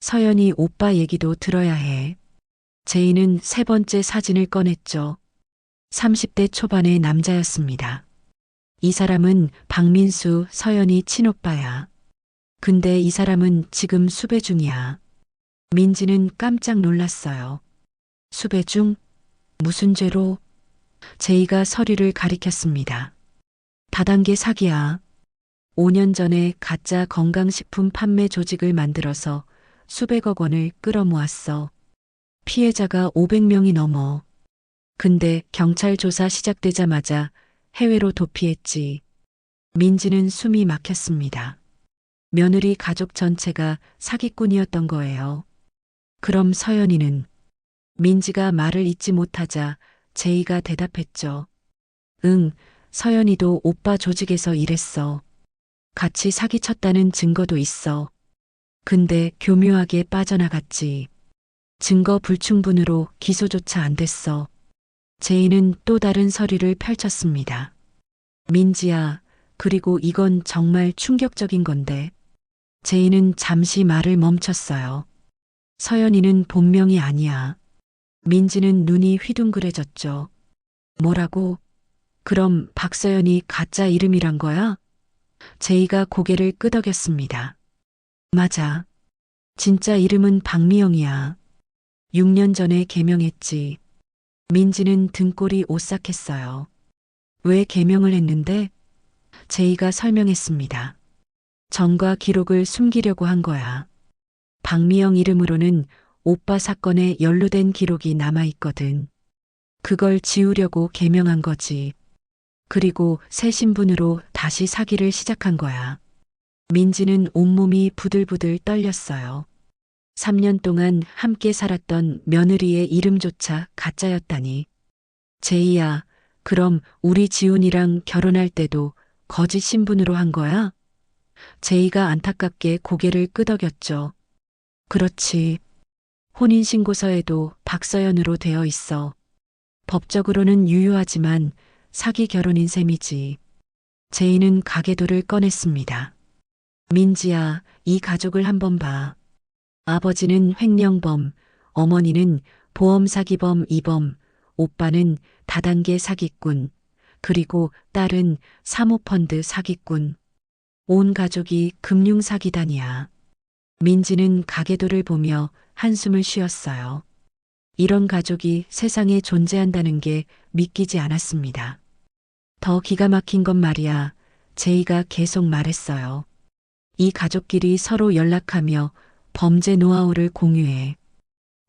서연이 오빠 얘기도 들어야 해. 제이는 세 번째 사진을 꺼냈죠. 30대 초반의 남자였습니다. 이 사람은 박민수, 서연이 친오빠야. 근데 이 사람은 지금 수배 중이야. 민지는 깜짝 놀랐어요. 수배 중? 무슨 죄로? 제이가 서류를 가리켰습니다. 다단계 사기야. 5년 전에 가짜 건강식품 판매 조직을 만들어서 수백억 원을 끌어모았어. 피해자가 500명이 넘어. 근데 경찰 조사 시작되자마자 해외로 도피했지. 민지는 숨이 막혔습니다. 며느리 가족 전체가 사기꾼이었던 거예요. 그럼 서연이는? 민지가 말을 잇지 못하자 제이가 대답했죠. 응, 서연이도 오빠 조직에서 일했어. 같이 사기쳤다는 증거도 있어. 근데 교묘하게 빠져나갔지. 증거 불충분으로 기소조차 안 됐어. 제이는 또 다른 서류를 펼쳤습니다. 민지야, 그리고 이건 정말 충격적인 건데. 제이는 잠시 말을 멈췄어요. 서연이는 본명이 아니야. 민지는 눈이 휘둥그레졌죠. 뭐라고? 그럼 박서연이 가짜 이름이란 거야? 제이가 고개를 끄덕였습니다. 맞아. 진짜 이름은 박미영이야. 6년 전에 개명했지. 민지는 등골이 오싹했어요. 왜 개명을 했는데? 제이가 설명했습니다. 전과 기록을 숨기려고 한 거야. 박미영 이름으로는 오빠 사건에 연루된 기록이 남아있거든. 그걸 지우려고 개명한 거지. 그리고 새 신분으로 다시 사기를 시작한 거야. 민지는 온몸이 부들부들 떨렸어요. 3년 동안 함께 살았던 며느리의 이름조차 가짜였다니. 제이야, 그럼 우리 지훈이랑 결혼할 때도 거짓 신분으로 한 거야? 제이가 안타깝게 고개를 끄덕였죠. 그렇지. 혼인신고서에도 박서연으로 되어 있어. 법적으로는 유효하지만 사기 결혼인 셈이지. 제이는 가계도를 꺼냈습니다. 민지야, 이 가족을 한번 봐. 아버지는 횡령범, 어머니는 보험 사기범 이범, 오빠는 다단계 사기꾼, 그리고 딸은 사모펀드 사기꾼. 온 가족이 금융 사기단이야. 민지는 가계도를 보며 한숨을 쉬었어요. 이런 가족이 세상에 존재한다는 게 믿기지 않았습니다. 더 기가 막힌 건 말이야. 제이가 계속 말했어요. 이 가족끼리 서로 연락하며 범죄 노하우를 공유해.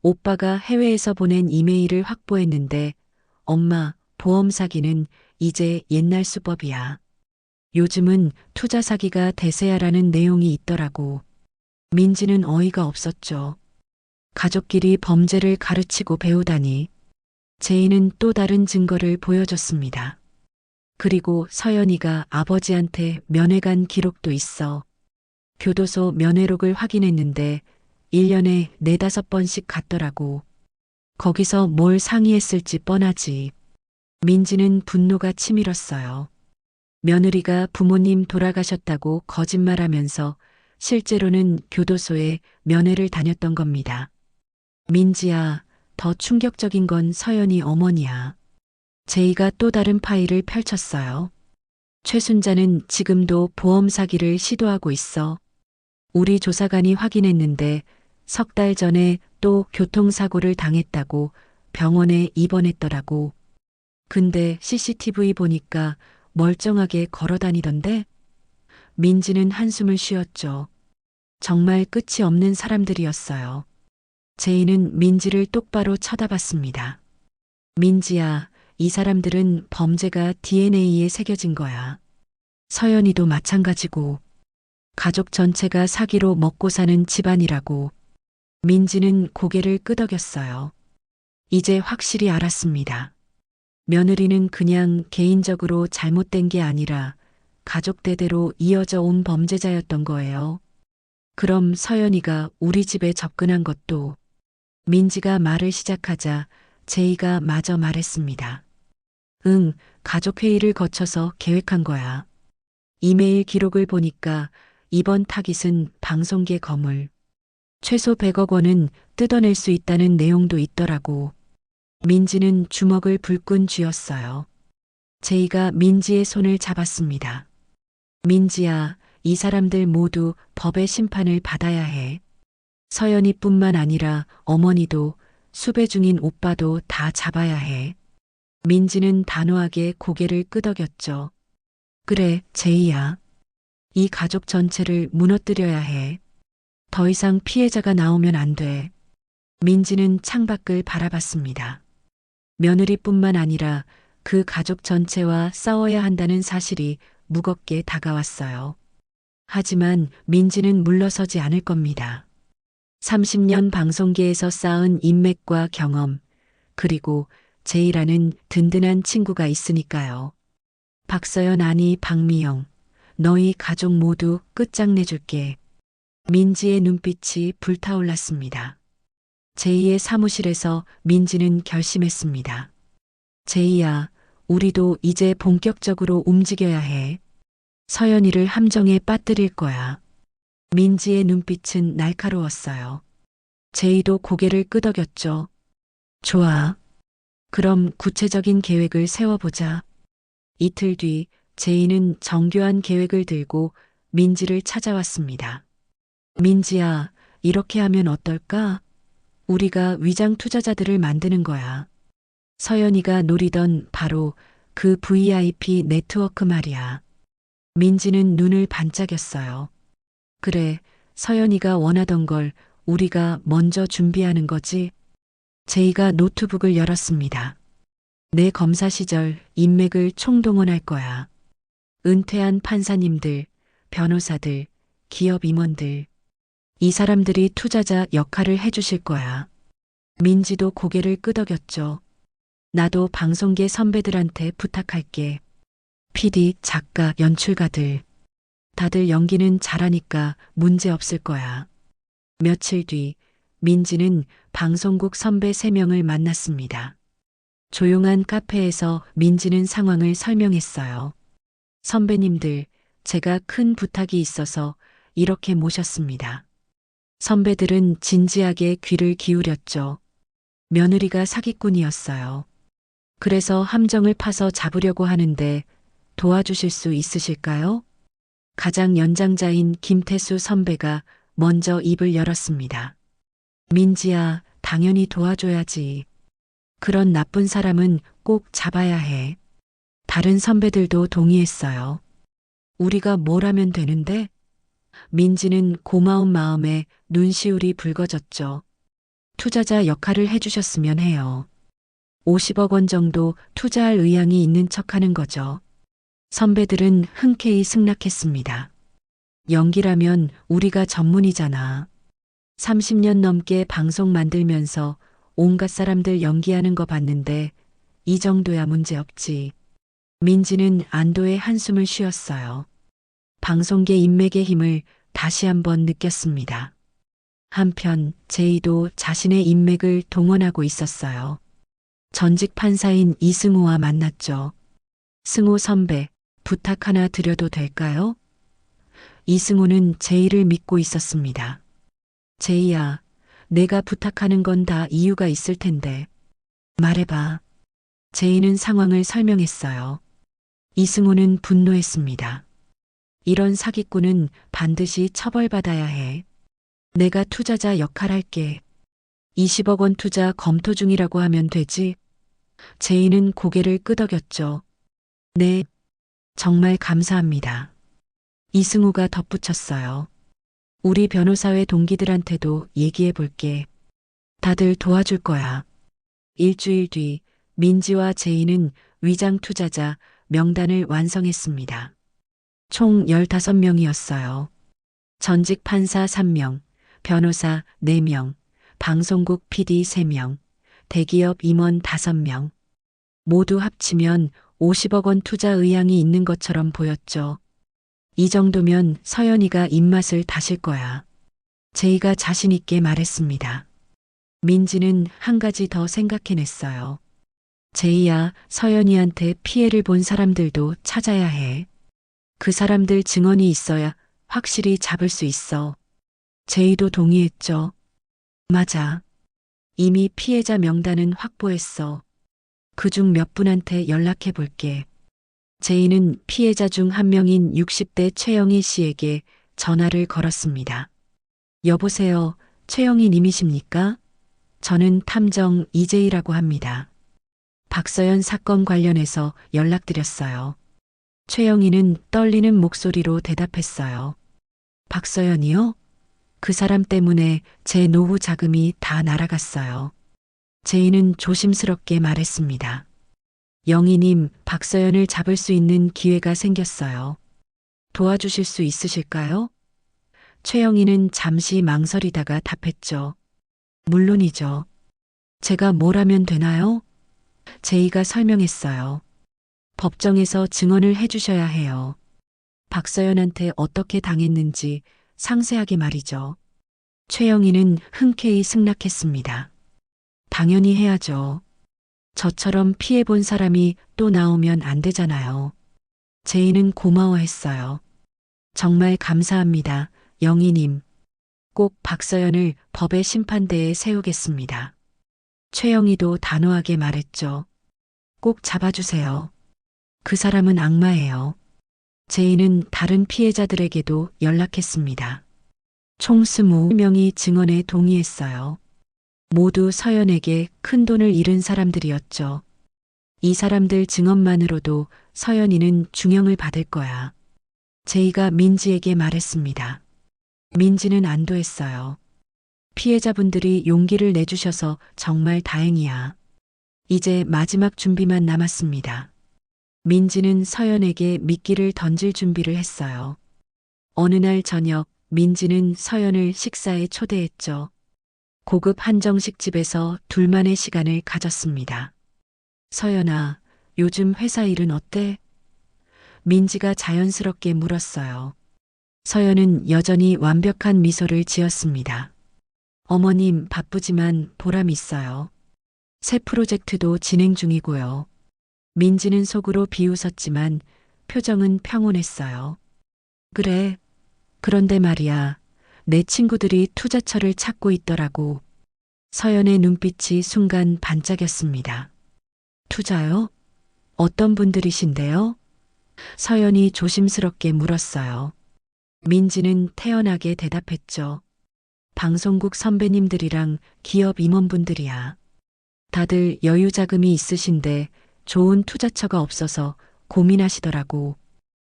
오빠가 해외에서 보낸 이메일을 확보했는데 엄마, 보험 사기는 이제 옛날 수법이야. 요즘은 투자 사기가 대세야라는 내용이 있더라고. 민지는 어이가 없었죠. 가족끼리 범죄를 가르치고 배우다니. 제이는 또 다른 증거를 보여줬습니다. 그리고 서연이가 아버지한테 면회 간 기록도 있어. 교도소 면회록을 확인했는데 1년에 4~5번씩 갔더라고. 거기서 뭘 상의했을지 뻔하지. 민지는 분노가 치밀었어요. 며느리가 부모님 돌아가셨다고 거짓말하면서 실제로는 교도소에 면회를 다녔던 겁니다. 민지야, 더 충격적인 건 서연이 어머니야. 제이가 또 다른 파일을 펼쳤어요. 최순자는 지금도 보험 사기를 시도하고 있어. 우리 조사관이 확인했는데 3달 전에 또 교통사고를 당했다고 병원에 입원했더라고. 근데 CCTV 보니까 멀쩡하게 걸어 다니던데? 민지는 한숨을 쉬었죠. 정말 끝이 없는 사람들이었어요. 제이는 민지를 똑바로 쳐다봤습니다. 민지야, 이 사람들은 범죄가 DNA에 새겨진 거야. 서연이도 마찬가지고. 가족 전체가 사기로 먹고 사는 집안이라고. 민지는 고개를 끄덕였어요. 이제 확실히 알았습니다. 며느리는 그냥 개인적으로 잘못된 게 아니라 가족 대대로 이어져 온 범죄자였던 거예요. 그럼 서연이가 우리 집에 접근한 것도. 민지가 말을 시작하자 제이가 마저 말했습니다. 응, 가족회의를 거쳐서 계획한 거야. 이메일 기록을 보니까 이번 타깃은 방송계 거물. 최소 100억 원은 뜯어낼 수 있다는 내용도 있더라고. 민지는 주먹을 불끈 쥐었어요. 제이가 민지의 손을 잡았습니다. 민지야, 이 사람들 모두 법의 심판을 받아야 해. 서연이뿐만 아니라 어머니도 수배 중인 오빠도 다 잡아야 해. 민지는 단호하게 고개를 끄덕였죠. 그래, 제이야. 이 가족 전체를 무너뜨려야 해. 더 이상 피해자가 나오면 안 돼. 민지는 창밖을 바라봤습니다. 며느리뿐만 아니라 그 가족 전체와 싸워야 한다는 사실이 무겁게 다가왔어요. 하지만 민지는 물러서지 않을 겁니다. 30년 방송계에서 쌓은 인맥과 경험, 그리고 제이라는 든든한 친구가 있으니까요. 박서연, 아니, 박미영, 너희 가족 모두 끝장내줄게. 민지의 눈빛이 불타올랐습니다. 제이의 사무실에서 민지는 결심했습니다. 제이야, 우리도 이제 본격적으로 움직여야 해. 서연이를 함정에 빠뜨릴 거야. 민지의 눈빛은 날카로웠어요. 제이도 고개를 끄덕였죠. 좋아. 그럼 구체적인 계획을 세워보자. 이틀 뒤 제이는 정교한 계획을 들고 민지를 찾아왔습니다. 민지야, 이렇게 하면 어떨까? 우리가 위장 투자자들을 만드는 거야. 서연이가 노리던 바로 그 VIP 네트워크 말이야. 민지는 눈을 반짝였어요. 그래, 서연이가 원하던 걸 우리가 먼저 준비하는 거지. 제이가 노트북을 열었습니다. 내 검사 시절 인맥을 총동원할 거야. 은퇴한 판사님들, 변호사들, 기업 임원들. 이 사람들이 투자자 역할을 해주실 거야. 민지도 고개를 끄덕였죠. 나도 방송계 선배들한테 부탁할게. PD, 작가, 연출가들. 다들 연기는 잘하니까 문제 없을 거야. 며칠 뒤 민지는 방송국 선배 3명을 만났습니다. 조용한 카페에서 민지는 상황을 설명했어요. 선배님들, 제가 큰 부탁이 있어서 이렇게 모셨습니다. 선배들은 진지하게 귀를 기울였죠. 며느리가 사기꾼이었어요. 그래서 함정을 파서 잡으려고 하는데 도와주실 수 있으실까요? 가장 연장자인 김태수 선배가 먼저 입을 열었습니다. 민지야, 당연히 도와줘야지. 그런 나쁜 사람은 꼭 잡아야 해. 다른 선배들도 동의했어요. 우리가 뭘 하면 되는데? 민지는 고마운 마음에 눈시울이 붉어졌죠. 투자자 역할을 해주셨으면 해요. 50억 원 정도 투자할 의향이 있는 척하는 거죠. 선배들은 흔쾌히 승낙했습니다. 연기라면 우리가 전문이잖아. 30년 넘게 방송 만들면서 온갖 사람들 연기하는 거 봤는데 이 정도야 문제없지. 민지는 안도의 한숨을 쉬었어요. 방송계 인맥의 힘을 다시 한번 느꼈습니다. 한편 제이도 자신의 인맥을 동원하고 있었어요. 전직 판사인 이승우와 만났죠. 승우 선배, 부탁 하나 드려도 될까요? 이승우는 제이를 믿고 있었습니다. 제이야, 내가 부탁하는 건 다 이유가 있을 텐데. 말해봐. 제이는 상황을 설명했어요. 이승우는 분노했습니다. 이런 사기꾼은 반드시 처벌받아야 해. 내가 투자자 역할 할게. 20억 원 투자 검토 중이라고 하면 되지? 제이는 고개를 끄덕였죠. 네, 정말 감사합니다. 이승우가 덧붙였어요. 우리 변호사회 동기들한테도 얘기해 볼게. 다들 도와줄 거야. 일주일 뒤 민지와 제이는 위장 투자자 명단을 완성했습니다. 총 15명이었어요. 전직 판사 3명, 변호사 4명, 방송국 PD 3명, 대기업 임원 5명. 모두 합치면 50억 원 투자 의향이 있는 것처럼 보였죠. 이 정도면 서연이가 입맛을 다실 거야. 제이가 자신 있게 말했습니다. 민지는 한 가지 더 생각해냈어요. 제이야, 서연이한테 피해를 본 사람들도 찾아야 해. 그 사람들 증언이 있어야 확실히 잡을 수 있어. 제이도 동의했죠. 맞아. 이미 피해자 명단은 확보했어. 그중 몇 분한테 연락해 볼게. 제이는 피해자 중 한 명인 60대 최영희 씨에게 전화를 걸었습니다. 여보세요, 최영희 님이십니까? 저는 탐정 이재희라고 합니다. 박서연 사건 관련해서 연락드렸어요. 최영희는 떨리는 목소리로 대답했어요. 박서연이요? 그 사람 때문에 제 노후 자금이 다 날아갔어요. 제이는 조심스럽게 말했습니다. 영희님, 박서연을 잡을 수 있는 기회가 생겼어요. 도와주실 수 있으실까요? 최영희는 잠시 망설이다가 답했죠. 물론이죠. 제가 뭘 하면 되나요? 제이가 설명했어요. 법정에서 증언을 해주셔야 해요. 박서연한테 어떻게 당했는지 상세하게 말이죠. 최영희는 흔쾌히 승낙했습니다. 당연히 해야죠. 저처럼 피해본 사람이 또 나오면 안 되잖아요. 제이는 고마워했어요. 정말 감사합니다, 영희님. 꼭 박서연을 법의 심판대에 세우겠습니다. 최영희도 단호하게 말했죠. 꼭 잡아주세요. 그 사람은 악마예요. 제이는 다른 피해자들에게도 연락했습니다. 총 20명이 증언에 동의했어요. 모두 서연에게 큰 돈을 잃은 사람들이었죠. 이 사람들 증언만으로도 서연이는 중형을 받을 거야. 제이가 민지에게 말했습니다. 민지는 안도했어요. 피해자분들이 용기를 내주셔서 정말 다행이야. 이제 마지막 준비만 남았습니다. 민지는 서연에게 미끼를 던질 준비를 했어요. 어느 날 저녁 민지는 서연을 식사에 초대했죠. 고급 한정식 집에서 둘만의 시간을 가졌습니다. 서연아, 요즘 회사 일은 어때? 민지가 자연스럽게 물었어요. 서연은 여전히 완벽한 미소를 지었습니다. 어머님, 바쁘지만 보람 있어요. 새 프로젝트도 진행 중이고요. 민지는 속으로 비웃었지만 표정은 평온했어요. 그래. 그런데 말이야. 내 친구들이 투자처를 찾고 있더라고. 서연의 눈빛이 순간 반짝였습니다. 투자요? 어떤 분들이신데요? 서연이 조심스럽게 물었어요. 민지는 태연하게 대답했죠. 방송국 선배님들이랑 기업 임원분들이야. 다들 여유 자금이 있으신데 좋은 투자처가 없어서 고민하시더라고.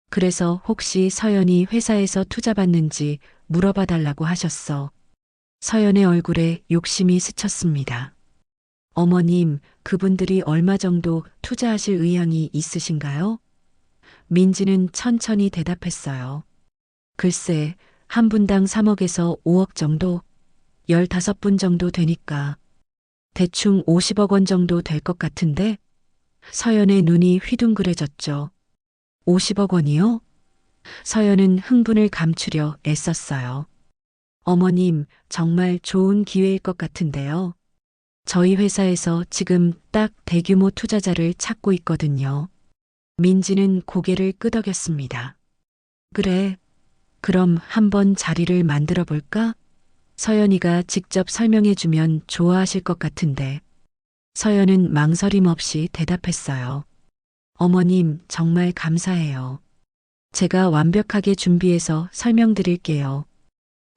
그래서 혹시 서연이 회사에서 투자받는지 물어봐 달라고 하셨어. 서연의 얼굴에 욕심이 스쳤습니다. 어머님, 그분들이 얼마 정도 투자하실 의향이 있으신가요? 민지는 천천히 대답했어요. 글쎄, 한 분당 3억에서 5억 정도? 15분 정도 되니까 대충 50억 원 정도 될 것 같은데? 서연의 눈이 휘둥그레졌죠. 50억 원이요? 서연은 흥분을 감추려 애썼어요. 어머님, 정말 좋은 기회일 것 같은데요. 저희 회사에서 지금 딱 대규모 투자자를 찾고 있거든요. 민지는 고개를 끄덕였습니다. 그래, 그럼 한번 자리를 만들어 볼까? 서연이가 직접 설명해 주면 좋아하실 것 같은데. 서연은 망설임 없이 대답했어요. 어머님, 정말 감사해요. 제가 완벽하게 준비해서 설명드릴게요.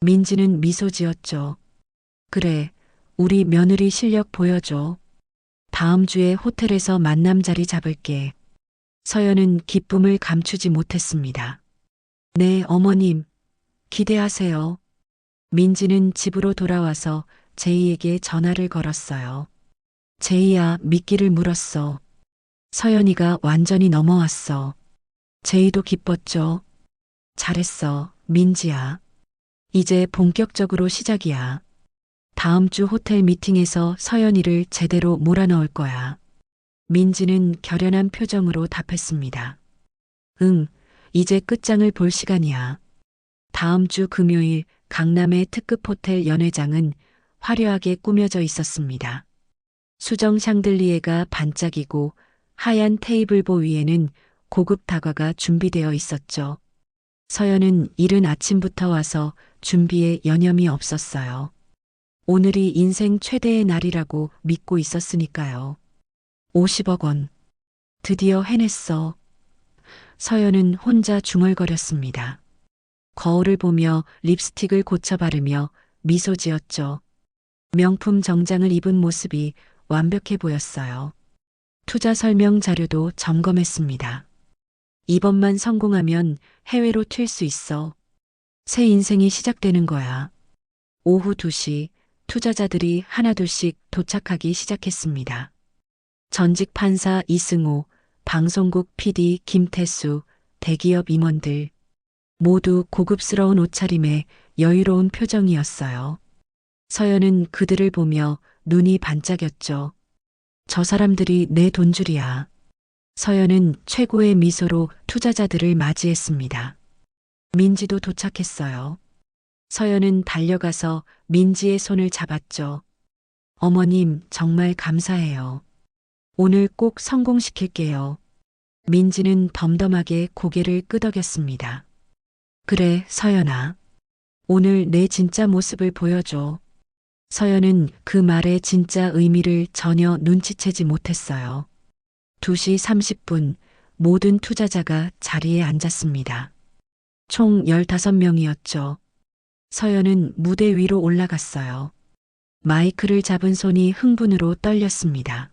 민지는 미소 지었죠. 그래, 우리 며느리 실력 보여줘. 다음 주에 호텔에서 만남 자리 잡을게. 서연은 기쁨을 감추지 못했습니다. 네, 어머님. 기대하세요. 민지는 집으로 돌아와서 제이에게 전화를 걸었어요. 제이야, 미끼를 물었어. 서연이가 완전히 넘어왔어. 제이도 기뻤죠. 잘했어, 민지야. 이제 본격적으로 시작이야. 다음 주 호텔 미팅에서 서연이를 제대로 몰아넣을 거야. 민지는 결연한 표정으로 답했습니다. 응, 이제 끝장을 볼 시간이야. 다음 주 금요일 강남의 특급 호텔 연회장은 화려하게 꾸며져 있었습니다. 수정 샹들리에가 반짝이고 하얀 테이블보 위에는 고급 다과가 준비되어 있었죠. 서연은 이른 아침부터 와서 준비에 여념이 없었어요. 오늘이 인생 최대의 날이라고 믿고 있었으니까요. 50억 원. 드디어 해냈어. 서연은 혼자 중얼거렸습니다. 거울을 보며 립스틱을 고쳐 바르며 미소 지었죠. 명품 정장을 입은 모습이 완벽해 보였어요. 투자 설명 자료도 점검했습니다. 이번만 성공하면 해외로 튈 수 있어. 새 인생이 시작되는 거야. 오후 2시 투자자들이 하나둘씩 도착하기 시작했습니다. 전직 판사 이승호, 방송국 PD 김태수, 대기업 임원들. 모두 고급스러운 옷차림에 여유로운 표정이었어요. 서연은 그들을 보며 눈이 반짝였죠. 저 사람들이 내 돈줄이야. 서연은 최고의 미소로 투자자들을 맞이했습니다. 민지도 도착했어요. 서연은 달려가서 민지의 손을 잡았죠. 어머님, 정말 감사해요. 오늘 꼭 성공시킬게요. 민지는 덤덤하게 고개를 끄덕였습니다. 그래, 서연아. 오늘 내 진짜 모습을 보여줘. 서연은 그 말의 진짜 의미를 전혀 눈치채지 못했어요. 2시 30분 모든 투자자가 자리에 앉았습니다. 총 15명이었죠. 서연은 무대 위로 올라갔어요. 마이크를 잡은 손이 흥분으로 떨렸습니다.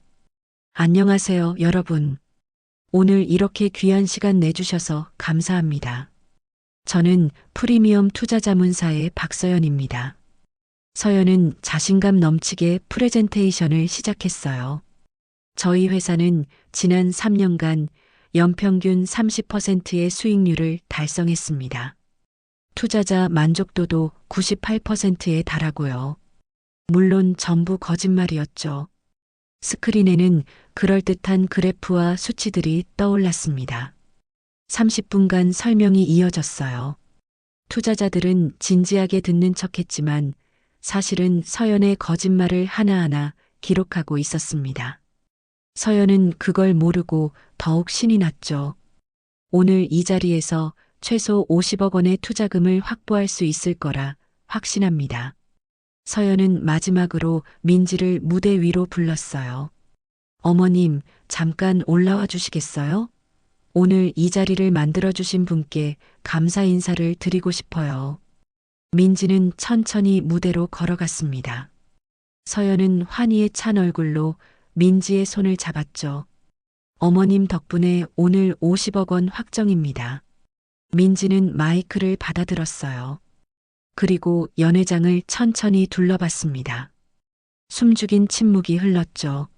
안녕하세요, 여러분. 오늘 이렇게 귀한 시간 내주셔서 감사합니다. 저는 프리미엄 투자자문사의 박서연입니다. 서연은 자신감 넘치게 프레젠테이션을 시작했어요. 저희 회사는 지난 3년간 연평균 30%의 수익률을 달성했습니다. 투자자 만족도도 98%에 달하고요. 물론 전부 거짓말이었죠. 스크린에는 그럴듯한 그래프와 수치들이 떠올랐습니다. 30분간 설명이 이어졌어요. 투자자들은 진지하게 듣는 척했지만 사실은 서연의 거짓말을 하나하나 기록하고 있었습니다. 서연은 그걸 모르고 더욱 신이 났죠. 오늘 이 자리에서 최소 50억 원의 투자금을 확보할 수 있을 거라 확신합니다. 서연은 마지막으로 민지를 무대 위로 불렀어요. 어머님, 잠깐 올라와 주시겠어요? 오늘 이 자리를 만들어주신 분께 감사 인사를 드리고 싶어요. 민지는 천천히 무대로 걸어갔습니다. 서연은 환희에 찬 얼굴로 민지의 손을 잡았죠. 어머님 덕분에 오늘 50억 원 확정입니다. 민지는 마이크를 받아들었어요. 그리고 연회장을 천천히 둘러봤습니다. 숨죽인 침묵이 흘렀죠.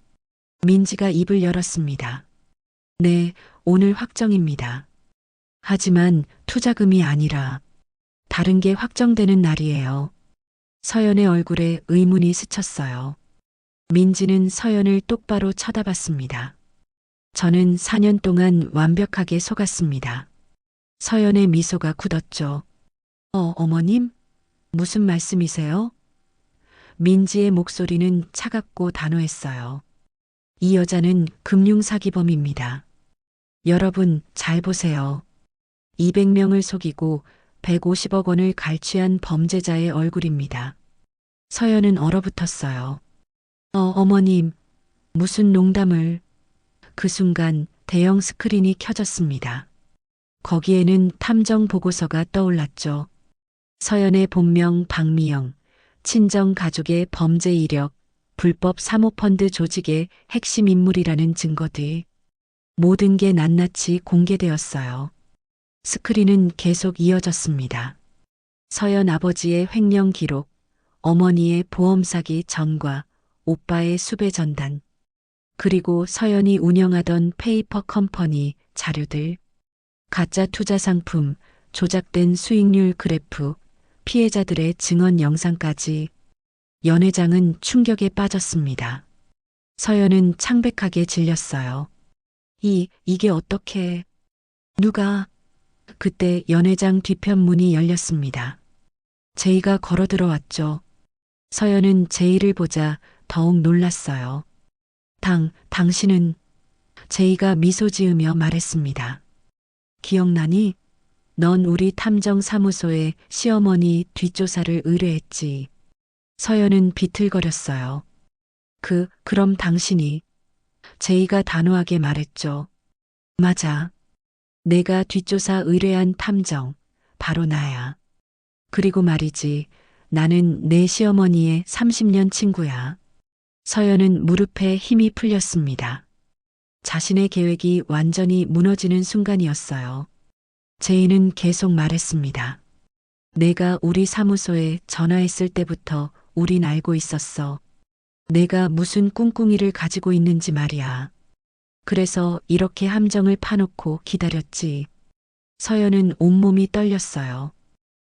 민지가 입을 열었습니다. 네, 오늘 확정입니다. 하지만 투자금이 아니라 다른 게 확정되는 날이에요. 서연의 얼굴에 의문이 스쳤어요. 민지는 서연을 똑바로 쳐다봤습니다. 저는 4년 동안 완벽하게 속았습니다. 서연의 미소가 굳었죠. 어머님? 무슨 말씀이세요? 민지의 목소리는 차갑고 단호했어요. 이 여자는 금융사기범입니다. 여러분, 잘 보세요. 200명을 속이고 150억 원을 갈취한 범죄자의 얼굴입니다. 서연은 얼어붙었어요. 어머님, 무슨 농담을. 그 순간 대형 스크린이 켜졌습니다. 거기에는 탐정 보고서가 떠올랐죠. 서연의 본명 박미영, 친정 가족의 범죄 이력, 불법 사모펀드 조직의 핵심 인물이라는 증거들. 모든 게 낱낱이 공개되었어요. 스크린은 계속 이어졌습니다. 서연 아버지의 횡령 기록, 어머니의 보험 사기 전과 오빠의 수배 전단, 그리고 서연이 운영하던 페이퍼 컴퍼니 자료들, 가짜 투자 상품, 조작된 수익률 그래프, 피해자들의 증언 영상까지. 연 회장은 충격에 빠졌습니다. 서연은 창백하게 질렸어요. 이게 어떻게. 누가. 그때 연 회장 뒤편 문이 열렸습니다. 제이가 걸어 들어왔죠. 서연은 제이를 보자 더욱 놀랐어요. 당신은. 제이가 미소 지으며 말했습니다. 기억나니? 넌 우리 탐정사무소에 시어머니 뒷조사를 의뢰했지. 서연은 비틀거렸어요. 그럼 당신이. 제이가 단호하게 말했죠. 맞아. 내가 뒷조사 의뢰한 탐정, 바로 나야. 그리고 말이지, 나는 내 시어머니의 30년 친구야. 서연은 무릎에 힘이 풀렸습니다. 자신의 계획이 완전히 무너지는 순간이었어요. 제이는 계속 말했습니다. 내가 우리 사무소에 전화했을 때부터 우린 알고 있었어. 내가 무슨 꿍꿍이를 가지고 있는지 말이야. 그래서 이렇게 함정을 파놓고 기다렸지. 서연은 온몸이 떨렸어요.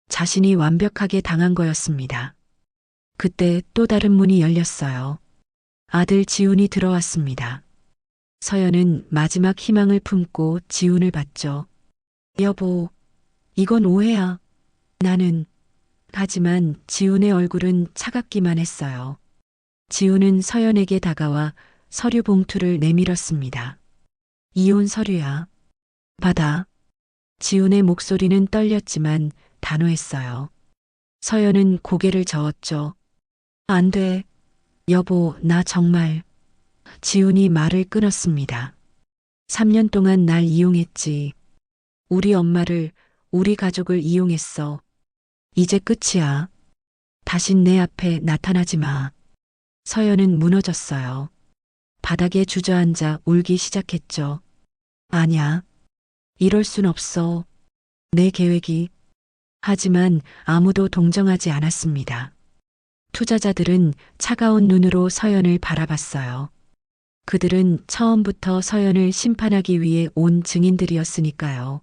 자신이 완벽하게 당한 거였습니다. 그때 또 다른 문이 열렸어요. 아들 지훈이 들어왔습니다. 서연은 마지막 희망을 품고 지훈을 봤죠. 여보, 이건 오해야. 나는. 하지만 지훈의 얼굴은 차갑기만 했어요. 지훈은 서연에게 다가와 서류 봉투를 내밀었습니다. 이혼 서류야. 받아. 지훈의 목소리는 떨렸지만 단호했어요. 서연은 고개를 저었죠. 안 돼. 여보, 나 정말. 지훈이 말을 끊었습니다. 3년 동안 날 이용했지. 우리 엄마를, 우리 가족을 이용했어. 이제 끝이야. 다신 내 앞에 나타나지 마. 서연은 무너졌어요. 바닥에 주저앉아 울기 시작했죠. 아냐. 이럴 순 없어. 내 계획이. 하지만 아무도 동정하지 않았습니다. 투자자들은 차가운 눈으로 서연을 바라봤어요. 그들은 처음부터 서연을 심판하기 위해 온 증인들이었으니까요.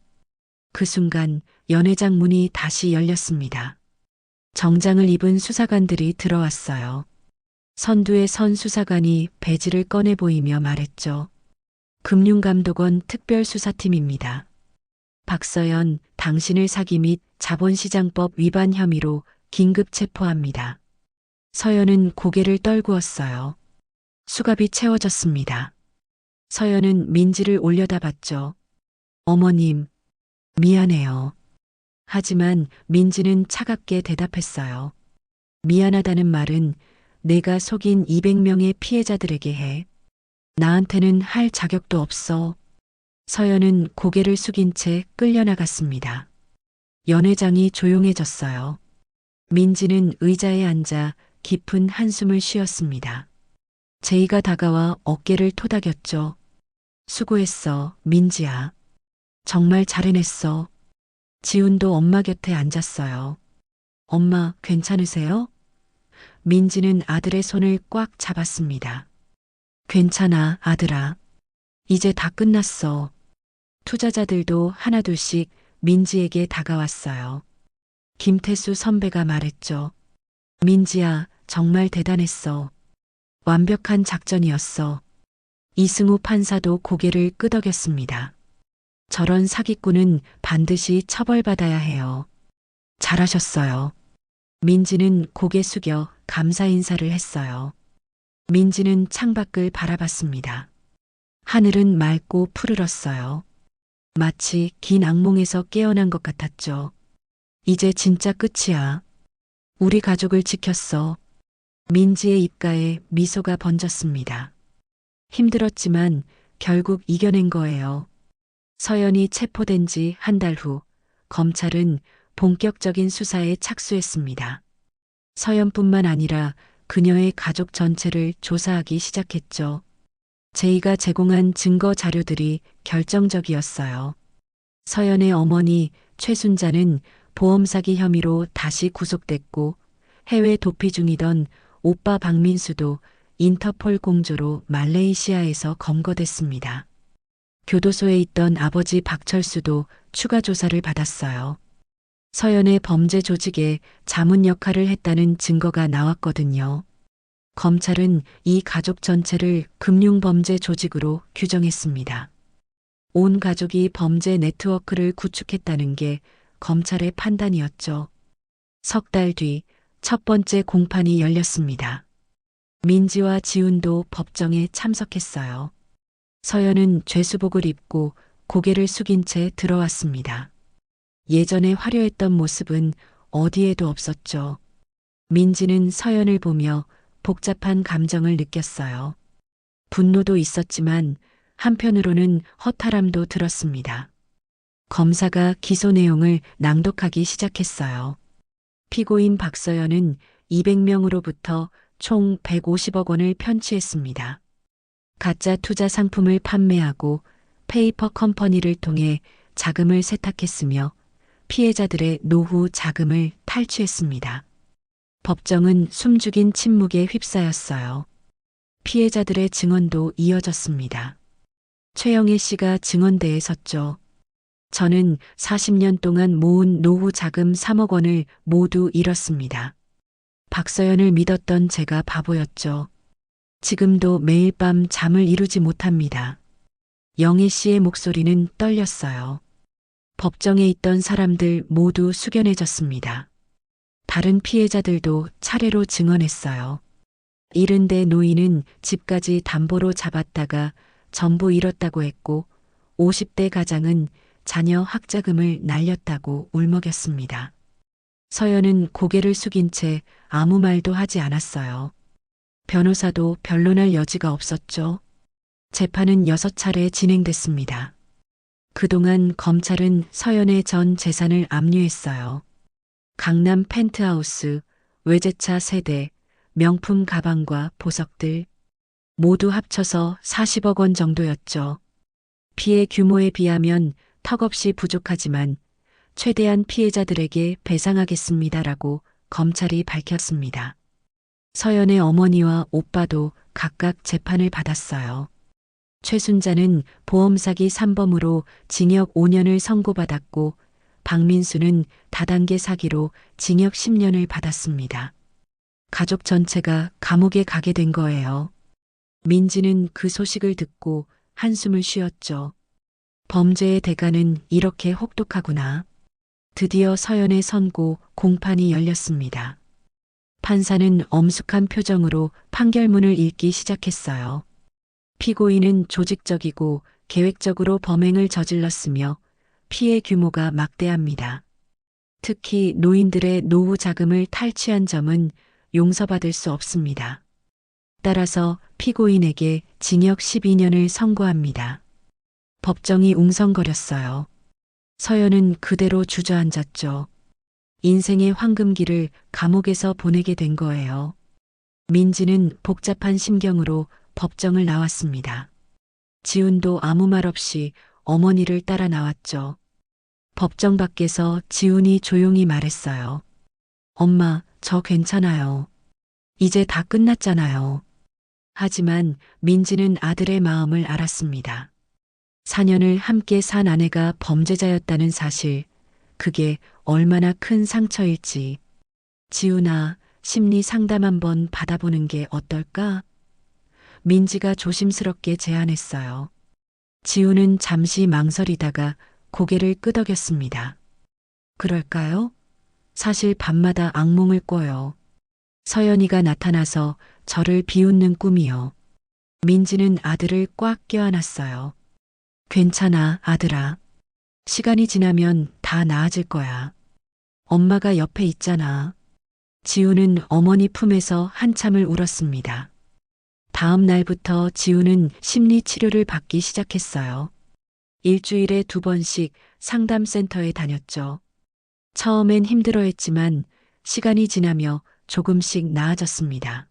그 순간 연 회장 문이 다시 열렸습니다. 정장을 입은 수사관들이 들어왔어요. 선두에 선 수사관이 배지를 꺼내 보이며 말했죠. 금융감독원 특별수사팀입니다. 박서연, 당신을 사기 및 자본시장법 위반 혐의로 긴급 체포합니다. 서연은 고개를 떨구었어요. 수갑이 채워졌습니다. 서연은 민지를 올려다봤죠. 어머님, 미안해요. 하지만 민지는 차갑게 대답했어요. 미안하다는 말은 내가 속인 200명의 피해자들에게 해. 나한테는 할 자격도 없어. 서연은 고개를 숙인 채 끌려나갔습니다. 연 회장이 조용해졌어요. 민지는 의자에 앉아 깊은 한숨을 쉬었습니다. 제이가 다가와 어깨를 토닥였죠. 수고했어, 민지야. 정말 잘 해냈어. 지훈도 엄마 곁에 앉았어요. 엄마, 괜찮으세요? 민지는 아들의 손을 꽉 잡았습니다. 괜찮아, 아들아. 이제 다 끝났어. 투자자들도 하나둘씩 민지에게 다가왔어요. 김태수 선배가 말했죠. 민지야, 정말 대단했어. 완벽한 작전이었어. 이승우 판사도 고개를 끄덕였습니다. 저런 사기꾼은 반드시 처벌받아야 해요. 잘하셨어요. 민지는 고개 숙여 감사 인사를 했어요. 민지는 창밖을 바라봤습니다. 하늘은 맑고 푸르렀어요. 마치 긴 악몽에서 깨어난 것 같았죠. 이제 진짜 끝이야. 우리 가족을 지켰어. 민지의 입가에 미소가 번졌습니다. 힘들었지만 결국 이겨낸 거예요. 서연이 체포된 지 한 달 후, 검찰은 본격적인 수사에 착수했습니다. 서연뿐만 아니라 그녀의 가족 전체를 조사하기 시작했죠. 제이가 제공한 증거 자료들이 결정적이었어요. 서연의 어머니 최순자는 보험 사기 혐의로 다시 구속됐고 해외 도피 중이던 오빠 박민수도 인터폴 공조로 말레이시아에서 검거됐습니다. 교도소에 있던 아버지 박철수도 추가 조사를 받았어요. 서연의 범죄 조직에 자문 역할을 했다는 증거가 나왔거든요. 검찰은 이 가족 전체를 금융범죄 조직으로 규정했습니다. 온 가족이 범죄 네트워크를 구축했다는 게 검찰의 판단이었죠. 석 달 뒤 첫 번째 공판이 열렸습니다. 민지와 지훈도 법정에 참석했어요. 서연은 죄수복을 입고 고개를 숙인 채 들어왔습니다. 예전에 화려했던 모습은 어디에도 없었죠. 민지는 서연을 보며 복잡한 감정을 느꼈어요. 분노도 있었지만 한편으로는 허탈함도 들었습니다. 검사가 기소 내용을 낭독하기 시작했어요. 피고인 박서연은 200명으로부터 총 150억 원을 편취했습니다. 가짜 투자 상품을 판매하고 페이퍼 컴퍼니를 통해 자금을 세탁했으며 피해자들의 노후 자금을 탈취했습니다. 법정은 숨죽인 침묵에 휩싸였어요. 피해자들의 증언도 이어졌습니다. 최영애 씨가 증언대에 섰죠. 저는 40년 동안 모은 노후 자금 3억 원을 모두 잃었습니다. 박서연을 믿었던 제가 바보였죠. 지금도 매일 밤 잠을 이루지 못합니다. 영애 씨의 목소리는 떨렸어요. 법정에 있던 사람들 모두 숙연해졌습니다. 다른 피해자들도 차례로 증언했어요. 70대 노인은 집까지 담보로 잡았다가 전부 잃었다고 했고 50대 가장은 자녀 학자금을 날렸다고 울먹였습니다. 서연은 고개를 숙인 채 아무 말도 하지 않았어요. 변호사도 변론할 여지가 없었죠. 재판은 6차례 진행됐습니다. 그동안 검찰은 서연의 전 재산을 압류했어요. 강남 펜트하우스, 외제차 3대, 명품 가방과 보석들 모두 합쳐서 40억 원 정도였죠. 피해 규모에 비하면 턱없이 부족하지만 최대한 피해자들에게 배상하겠습니다라고 검찰이 밝혔습니다. 서연의 어머니와 오빠도 각각 재판을 받았어요. 최순자는 보험 사기 3범으로 징역 5년을 선고받았고 박민수는 다단계 사기로 징역 10년을 받았습니다. 가족 전체가 감옥에 가게 된 거예요. 민지는 그 소식을 듣고 한숨을 쉬었죠. 범죄의 대가는 이렇게 혹독하구나. 드디어 서연의 선고 공판이 열렸습니다. 판사는 엄숙한 표정으로 판결문을 읽기 시작했어요. 피고인은 조직적이고 계획적으로 범행을 저질렀으며 피해 규모가 막대합니다. 특히 노인들의 노후 자금을 탈취한 점은 용서받을 수 없습니다. 따라서 피고인에게 징역 12년을 선고합니다. 법정이 웅성거렸어요. 서연은 그대로 주저앉았죠. 인생의 황금기를 감옥에서 보내게 된 거예요. 민지는 복잡한 심경으로 법정을 나왔습니다. 지훈도 아무 말 없이 어머니를 따라 나왔죠. 법정 밖에서 지훈이 조용히 말했어요. 엄마, 저 괜찮아요. 이제 다 끝났잖아요. 하지만 민지는 아들의 마음을 알았습니다. 4년을 함께 산 아내가 범죄자였다는 사실, 그게 얼마나 큰 상처일지. 지훈아, 심리 상담 한번 받아보는 게 어떨까? 민지가 조심스럽게 제안했어요. 지훈은 잠시 망설이다가 고개를 끄덕였습니다. 그럴까요? 사실 밤마다 악몽을 꿔요. 서연이가 나타나서 저를 비웃는 꿈이요. 민지는 아들을 꽉 껴안았어요. 괜찮아, 아들아. 시간이 지나면 다 나아질 거야. 엄마가 옆에 있잖아. 지우는 어머니 품에서 한참을 울었습니다. 다음 날부터 지우는 심리 치료를 받기 시작했어요. 일주일에 2번씩 상담센터에 다녔죠. 처음엔 힘들어했지만 시간이 지나며 조금씩 나아졌습니다.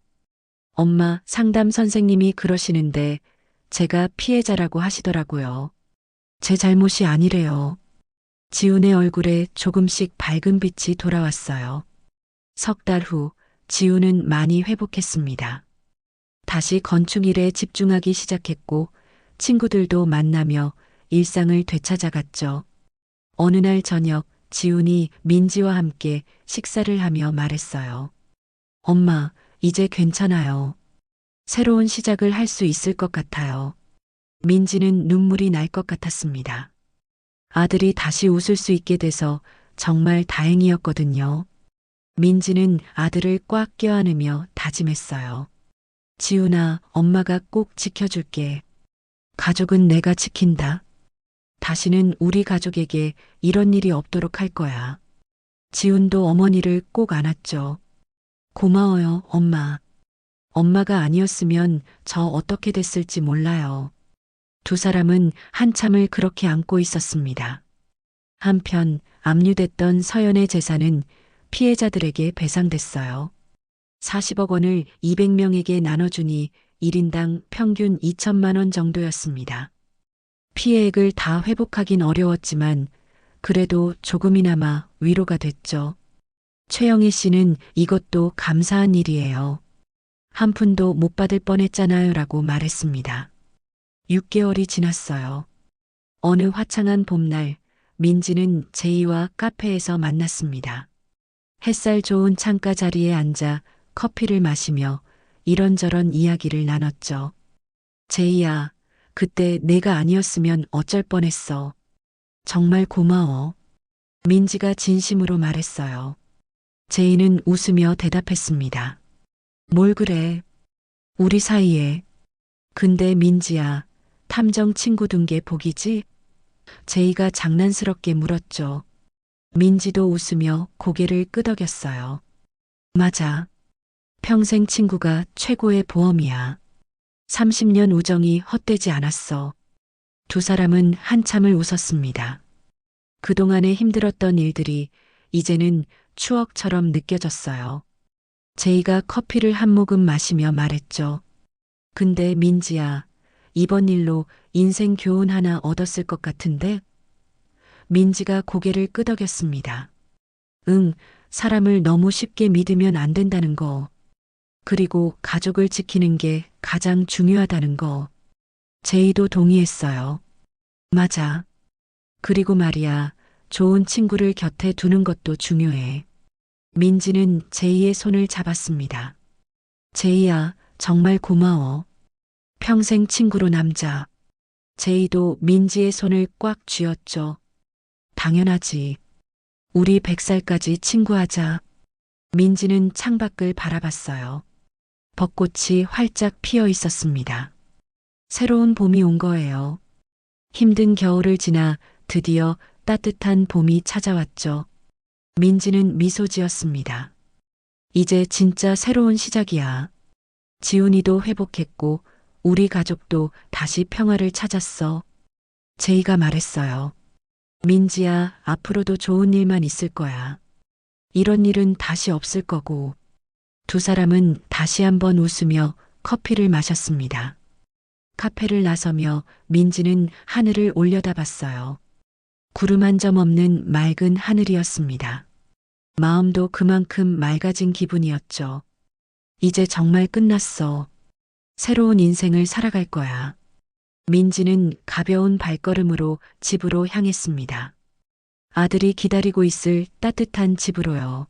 엄마, 상담 선생님이 그러시는데 제가 피해자라고 하시더라고요. 제 잘못이 아니래요. 지훈의 얼굴에 조금씩 밝은 빛이 돌아왔어요. 3달 후 지훈은 많이 회복했습니다. 다시 건축 일에 집중하기 시작했고 친구들도 만나며 일상을 되찾아갔죠. 어느 날 저녁 지훈이 민지와 함께 식사를 하며 말했어요. 엄마, 이제 괜찮아요. 새로운 시작을 할 수 있을 것 같아요. 민지는 눈물이 날 것 같았습니다. 아들이 다시 웃을 수 있게 돼서 정말 다행이었거든요. 민지는 아들을 꽉 껴안으며 다짐했어요. 지훈아, 엄마가 꼭 지켜줄게. 가족은 내가 지킨다. 다시는 우리 가족에게 이런 일이 없도록 할 거야. 지훈도 어머니를 꼭 안았죠. 고마워요, 엄마. 엄마가 아니었으면 저 어떻게 됐을지 몰라요. 두 사람은 한참을 그렇게 안고 있었습니다. 한편 압류됐던 서연의 재산은 피해자들에게 배상됐어요. 40억 원을 200명에게 나눠주니 1인당 평균 2천만 원 정도였습니다. 피해액을 다 회복하긴 어려웠지만 그래도 조금이나마 위로가 됐죠. 최영희 씨는 이것도 감사한 일이에요. 한 푼도 못 받을 뻔했잖아요 라고 말했습니다. 6개월이 지났어요. 어느 화창한 봄날 민지는 제이와 카페에서 만났습니다. 햇살 좋은 창가 자리에 앉아 커피를 마시며 이런저런 이야기를 나눴죠. 제이야, 그때 내가 아니었으면 어쩔 뻔했어. 정말 고마워. 민지가 진심으로 말했어요. 제이는 웃으며 대답했습니다. 뭘 그래? 우리 사이에. 근데 민지야, 탐정 친구 둔 게 복이지? 제이가 장난스럽게 물었죠. 민지도 웃으며 고개를 끄덕였어요. 맞아. 평생 친구가 최고의 보험이야. 30년 우정이 헛되지 않았어. 두 사람은 한참을 웃었습니다. 그동안에 힘들었던 일들이 이제는 추억처럼 느껴졌어요. 제이가 커피를 한 모금 마시며 말했죠. 근데 민지야, 이번 일로 인생 교훈 하나 얻었을 것 같은데? 민지가 고개를 끄덕였습니다. 응, 사람을 너무 쉽게 믿으면 안 된다는 거. 그리고 가족을 지키는 게 가장 중요하다는 거. 제이도 동의했어요. 맞아. 그리고 말이야, 좋은 친구를 곁에 두는 것도 중요해. 민지는 제이의 손을 잡았습니다. 제이야, 정말 고마워. 평생 친구로 남자. 제이도 민지의 손을 꽉 쥐었죠. 당연하지. 우리 100살까지 친구하자. 민지는 창밖을 바라봤어요. 벚꽃이 활짝 피어 있었습니다. 새로운 봄이 온 거예요. 힘든 겨울을 지나 드디어 따뜻한 봄이 찾아왔죠. 민지는 미소 지었습니다. 이제 진짜 새로운 시작이야. 지훈이도 회복했고 우리 가족도 다시 평화를 찾았어. 제이가 말했어요. 민지야, 앞으로도 좋은 일만 있을 거야. 이런 일은 다시 없을 거고. 두 사람은 다시 한번 웃으며 커피를 마셨습니다. 카페를 나서며 민지는 하늘을 올려다봤어요. 구름 한 점 없는 맑은 하늘이었습니다. 마음도 그만큼 맑아진 기분이었죠. 이제 정말 끝났어. 새로운 인생을 살아갈 거야. 민지는 가벼운 발걸음으로 집으로 향했습니다. 아들이 기다리고 있을 따뜻한 집으로요.